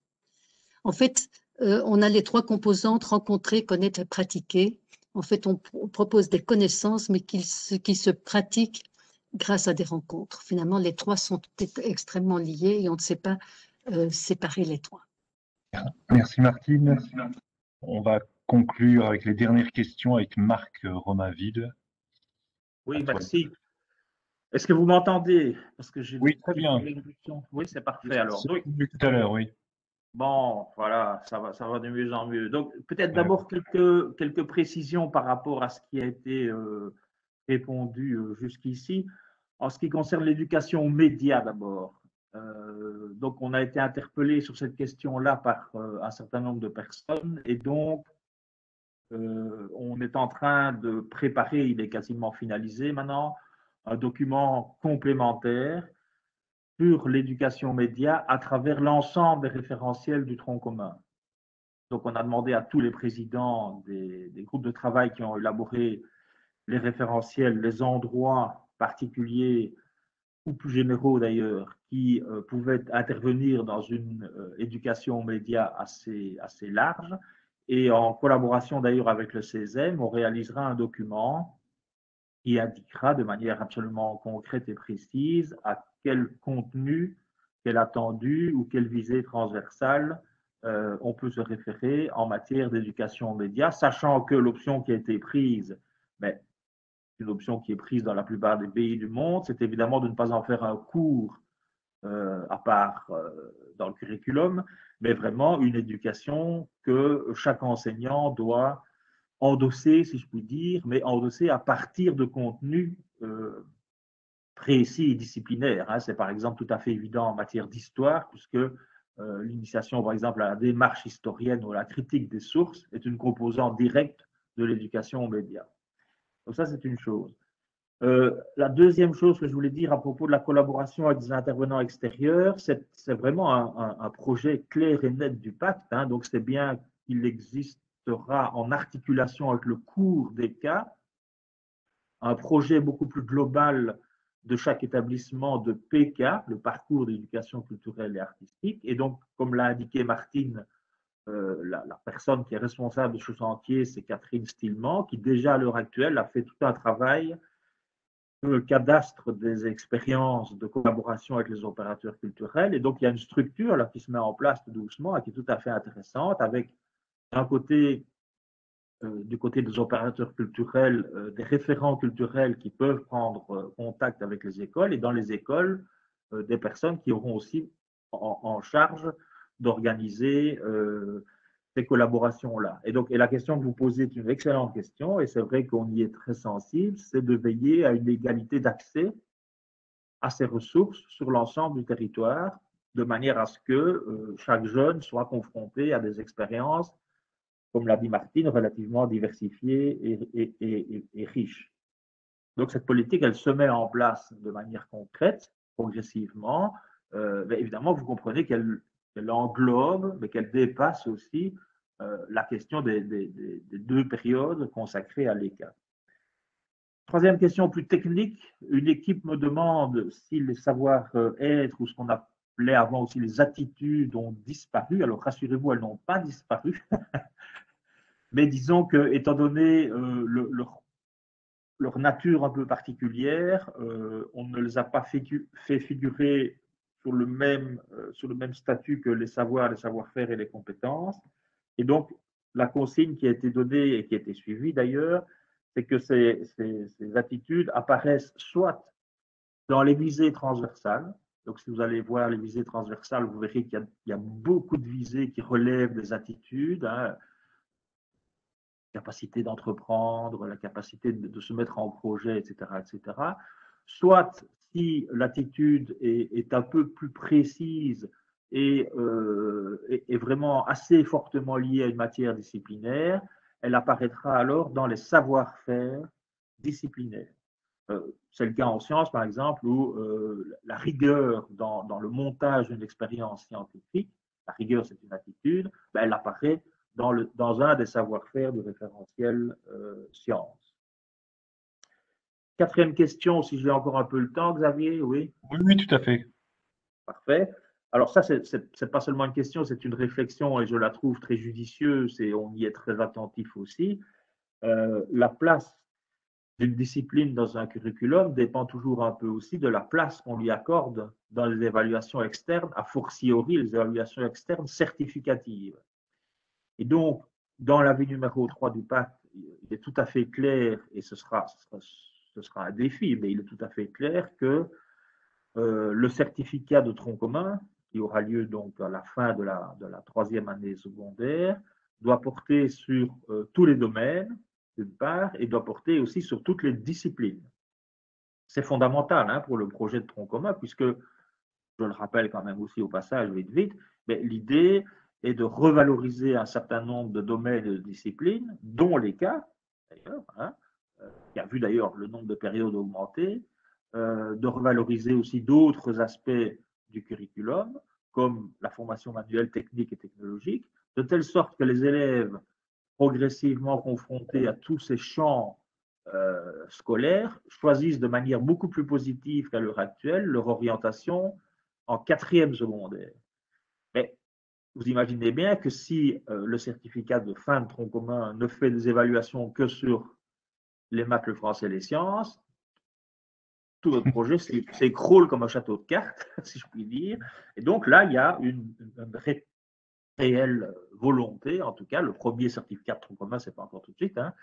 Speaker 5: En fait, on a les trois composantes, rencontrer, connaître et pratiquer. En fait, on propose des connaissances, mais qui se pratiquent grâce à des rencontres. Finalement, les trois sont extrêmement liés et on ne sait pas séparer les trois.
Speaker 2: Merci Martine. On va conclure avec les dernières questions avec Marc Romaville.
Speaker 6: Oui, merci. Est-ce que vous m'entendez? Parce que
Speaker 2: oui, très bien.
Speaker 6: Oui, c'est parfait alors.
Speaker 2: Oui, tout à l'heure, oui.
Speaker 6: Bon, voilà, ça va de mieux en mieux. Donc, peut-être d'abord quelques précisions par rapport à ce qui a été répondu jusqu'ici. En ce qui concerne l'éducation aux médias d'abord, donc on a été interpellé sur cette question-là par un certain nombre de personnes et donc on est en train de préparer, il est quasiment finalisé maintenant, un document complémentaire sur l'éducation aux médias à travers l'ensemble des référentiels du tronc commun. Donc on a demandé à tous les présidents des groupes de travail qui ont élaboré les référentiels, les endroits particuliers ou plus généraux d'ailleurs, qui pouvaient intervenir dans une éducation aux médias assez large. Et en collaboration d'ailleurs avec le CESEM, on réalisera un document qui indiquera de manière absolument concrète et précise à quel contenu, quel attendu ou quelle visée transversale on peut se référer en matière d'éducation aux médias, sachant que l'option qui a été prise, mais une option qui est prise dans la plupart des pays du monde, c'est évidemment de ne pas en faire un cours à part dans le curriculum, mais vraiment une éducation que chaque enseignant doit endosser, si je puis dire, mais endosser à partir de contenus précis et disciplinaires. Hein. C'est par exemple tout à fait évident en matière d'histoire, puisque l'initiation, par exemple, à la démarche historienne ou à la critique des sources est une composante directe de l'éducation aux médias. Donc ça, c'est une chose. La deuxième chose que je voulais dire à propos de la collaboration avec des intervenants extérieurs, c'est vraiment un projet clair et net du pacte. Hein, donc c'est bien qu'il existera en articulation avec le cours des cas, un projet beaucoup plus global de chaque établissement de PK, le parcours d'éducation culturelle et artistique. Et donc, comme l'a indiqué Martine, la personne qui est responsable de ce chantier, c'est Catherine Stillman, qui déjà à l'heure actuelle a fait tout un travail sur le cadastre des expériences de collaboration avec les opérateurs culturels. Et donc, il y a une structure là, qui se met en place tout doucement et qui est tout à fait intéressante, avec d'un côté du côté des opérateurs culturels, des référents culturels qui peuvent prendre contact avec les écoles, et dans les écoles, des personnes qui auront aussi en charge d'organiser ces collaborations-là. Et la question que vous posez est une excellente question, et c'est vrai qu'on y est très sensible, c'est de veiller à une égalité d'accès à ces ressources sur l'ensemble du territoire, de manière à ce que chaque jeune soit confronté à des expériences, comme l'a dit Martine, relativement diversifiées et riches. Donc cette politique, elle se met en place de manière concrète, progressivement. Mais évidemment, vous comprenez qu'elle englobe, mais qu'elle dépasse aussi la question des 2 périodes consacrées à l'ECA. Troisième question plus technique, une équipe me demande si les savoir-être ou ce qu'on appelait avant aussi les attitudes ont disparu. Alors rassurez-vous, elles n'ont pas disparu. Mais disons que, étant donné leur nature un peu particulière, on ne les a pas fait figurer sur le même statut que les savoirs, les savoir-faire et les compétences. Et donc, la consigne qui a été donnée et qui a été suivie d'ailleurs, c'est que ces attitudes apparaissent soit dans les visées transversales. Donc, si vous allez voir les visées transversales, vous verrez qu'il y a beaucoup de visées qui relèvent des attitudes, hein, capacité d'entreprendre, la capacité de se mettre en projet, etc., etc. Soit, si l'attitude est un peu plus précise et est vraiment assez fortement liée à une matière disciplinaire, elle apparaîtra alors dans les savoir-faire disciplinaires. C'est le cas en sciences, par exemple, où la rigueur dans le montage d'une expérience scientifique, la rigueur c'est une attitude, ben, elle apparaît dans un des savoir-faire du référentiel sciences. Quatrième question, si j'ai encore un peu le temps, Xavier, oui?
Speaker 2: Oui, tout à fait.
Speaker 6: Parfait. Alors ça, c'est pas seulement une question, c'est une réflexion et je la trouve très judicieuse et on y est très attentif aussi. La place d'une discipline dans un curriculum dépend toujours un peu aussi de la place qu'on lui accorde dans les évaluations externes, a fortiori les évaluations externes certificatives. Et donc, dans l'avis numéro 3 du pacte, il est tout à fait clair, et ce sera un défi, mais il est tout à fait clair que le certificat de tronc commun, qui aura lieu donc à la fin de la 3e année secondaire, doit porter sur tous les domaines, d'une part, et doit porter aussi sur toutes les disciplines. C'est fondamental hein, pour le projet de tronc commun, puisque, je le rappelle quand même aussi au passage, vite, mais l'idée est de revaloriser un certain nombre de domaines et de disciplines, dont les cas, d'ailleurs, hein, qui a vu d'ailleurs le nombre de périodes augmenter, de revaloriser aussi d'autres aspects du curriculum, comme la formation manuelle, technique et technologique, de telle sorte que les élèves progressivement confrontés à tous ces champs scolaires choisissent de manière beaucoup plus positive qu'à l'heure actuelle leur orientation en 4e secondaire. Mais vous imaginez bien que si le certificat de fin de tronc commun ne fait des évaluations que sur les maths, le français et les sciences, tout notre projet s'écroule comme un château de cartes, si je puis dire. Et donc là, il y a une réelle volonté, en tout cas, le premier certificat de tronc commun, ce n'est pas encore tout de suite, hein,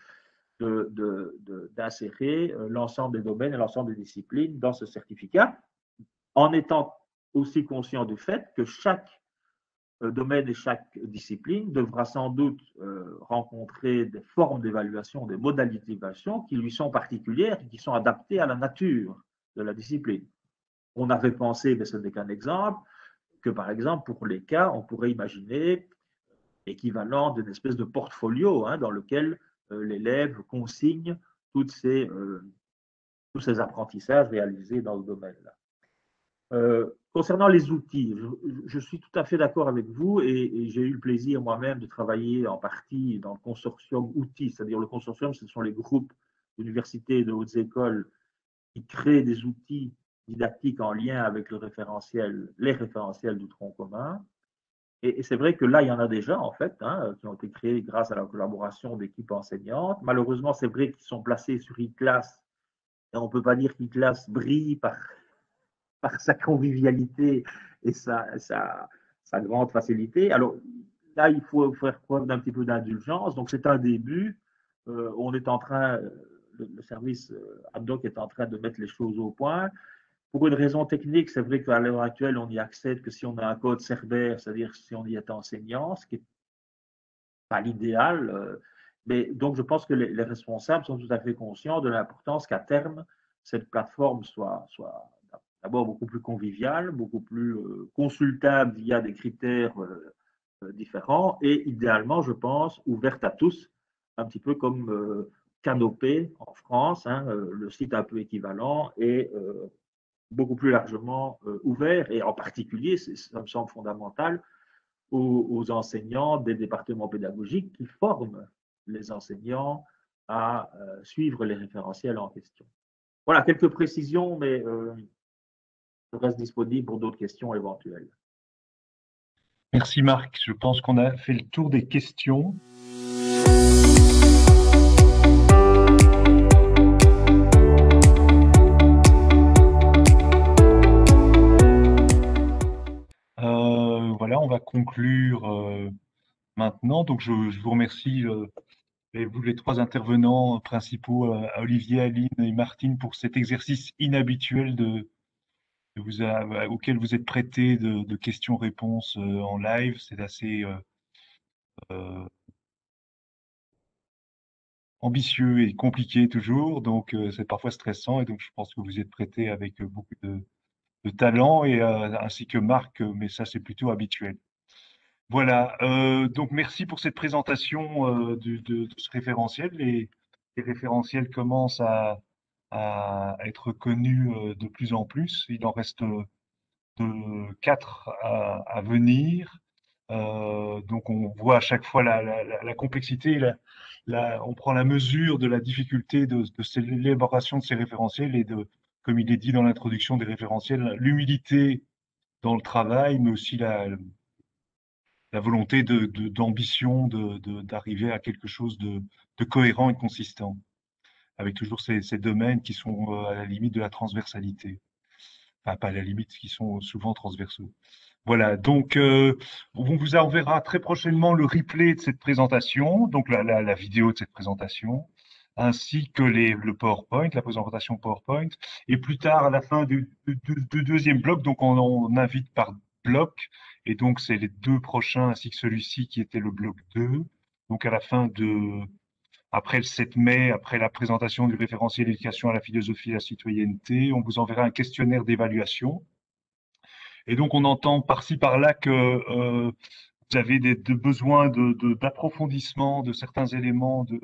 Speaker 6: d'insérer l'ensemble des domaines et l'ensemble des disciplines dans ce certificat, en étant aussi conscient du fait que chaque domaine et chaque discipline devra sans doute rencontrer des formes d'évaluation, des modalités d'évaluation qui lui sont particulières et qui sont adaptées à la nature de la discipline. On avait pensé, mais ce n'est qu'un exemple, que par exemple pour les cas, on pourrait imaginer l'équivalent d'une espèce de portfolio hein, dans lequel l'élève consigne tous ces apprentissages réalisés dans ce domaine-là. Concernant les outils, je suis tout à fait d'accord avec vous et j'ai eu le plaisir moi-même de travailler en partie dans le consortium outils, c'est-à-dire le consortium, ce sont les groupes d'universités et de hautes écoles qui créent des outils didactiques en lien avec les référentiels du tronc commun. Et c'est vrai que là, il y en a déjà, en fait, hein, qui ont été créés grâce à la collaboration d'équipes enseignantes. Malheureusement, c'est vrai qu'ils sont placés sur e-class et on ne peut pas dire qu'e-class brille par sa convivialité et sa grande facilité. Alors là, il faut faire preuve d'un petit peu d'indulgence. Donc, c'est un début. on est en train, le service ad hoc est en train de mettre les choses au point. Pour une raison technique, c'est vrai qu'à l'heure actuelle, on n'y accède que si on a un code Cerber, c'est-à-dire si on y est enseignant, ce qui n'est pas l'idéal. Mais donc, je pense que les responsables sont tout à fait conscients de l'importance qu'à terme, cette plateforme soit d'abord beaucoup plus conviviale, beaucoup plus consultable via des critères différents et idéalement, je pense, ouverte à tous, un petit peu comme Canopé en France, hein, le site un peu équivalent et beaucoup plus largement ouvert et en particulier, ça me semble fondamental, aux enseignants des départements pédagogiques qui forment les enseignants à suivre les référentiels en question. Voilà, quelques précisions, mais je reste disponible pour d'autres questions éventuelles.
Speaker 2: Merci Marc, je pense qu'on a fait le tour des questions. Voilà, on va conclure maintenant. Donc, je vous remercie, vous les trois intervenants principaux, Olivier, Aline et Martine, pour cet exercice inhabituel auquel vous êtes prêtés de questions-réponses en live. C'est assez ambitieux et compliqué toujours, donc c'est parfois stressant. Et donc, je pense que vous êtes prêtés avec beaucoup de talent, et ainsi que Marc, mais ça, c'est plutôt habituel. Voilà, donc merci pour cette présentation de ce référentiel. Les référentiels commencent à être connus de plus en plus. Il en reste 4 à venir. Donc on voit à chaque fois la complexité, on prend la mesure de la difficulté de l'élaboration de ces référentiels et comme il est dit dans l'introduction des référentiels, l'humilité dans le travail, mais aussi la volonté d'ambition d'arriver à quelque chose de cohérent et de consistant, avec toujours ces domaines qui sont à la limite de la transversalité. Enfin, pas à la limite, qui sont souvent transversaux. Voilà, donc on vous enverra très prochainement le replay de cette présentation, donc la vidéo de cette présentation, ainsi que le PowerPoint, la présentation PowerPoint, et plus tard, à la fin du deuxième bloc, donc on invite par bloc, et donc c'est les 2 prochains, ainsi que celui-ci qui était le bloc 2, donc à la fin après le 7 mai, après la présentation du référentiel d'éducation à la philosophie et à la citoyenneté, on vous enverra un questionnaire d'évaluation. Et donc, on entend par-ci, par-là que vous avez des besoins d'approfondissement de certains éléments de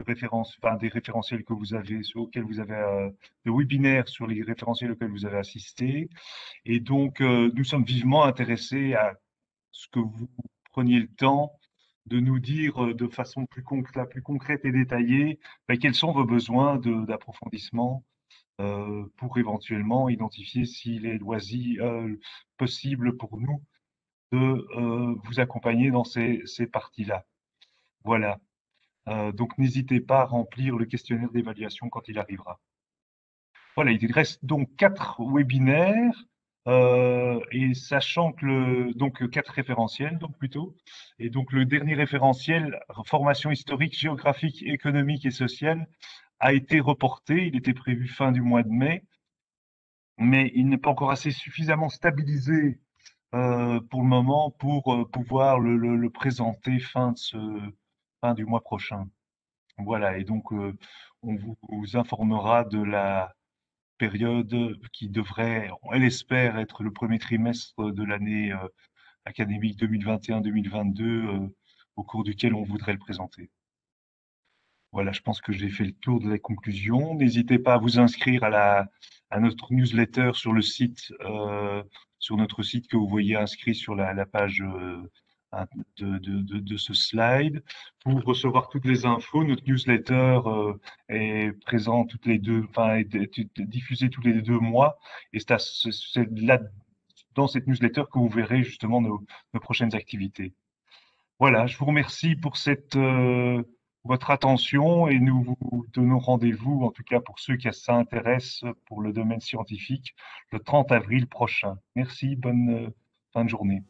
Speaker 2: référence, enfin, des référentiels que vous avez, auxquels vous avez, de webinaires sur les référentiels auxquels vous avez assisté. Et donc, nous sommes vivement intéressés à ce que vous preniez le temps de nous dire de façon plus concrète et détaillée quels sont vos besoins d'approfondissement pour éventuellement identifier s'il est possible pour nous de vous accompagner dans ces parties-là. Voilà. Donc, n'hésitez pas à remplir le questionnaire d'évaluation quand il arrivera. Voilà, il reste donc 4 webinaires. Et sachant que donc 4 référentiels, donc plutôt, et donc le dernier référentiel, formation historique, géographique, économique et sociale, a été reporté. Il était prévu fin du mois de mai, mais il n'est pas encore assez suffisamment stabilisé pour le moment pour pouvoir le présenter fin du mois prochain. Voilà, et donc on vous informera de la période qui devrait, elle espère, être le premier trimestre de l'année académique 2021-2022, au cours duquel on voudrait le présenter. Voilà, je pense que j'ai fait le tour de la conclusion. N'hésitez pas à vous inscrire à notre newsletter sur le site, sur notre site que vous voyez inscrit sur la page de ce slide, pour recevoir toutes les infos. Notre newsletter est présent toutes les est diffusé tous les 2 mois, et c'est là dans cette newsletter que vous verrez justement nos prochaines activités. Voilà, je vous remercie pour votre attention, et nous vous donnons rendez-vous, en tout cas pour ceux qui s'intéressent pour le domaine scientifique, le 30 avril prochain. Merci, bonne fin de journée.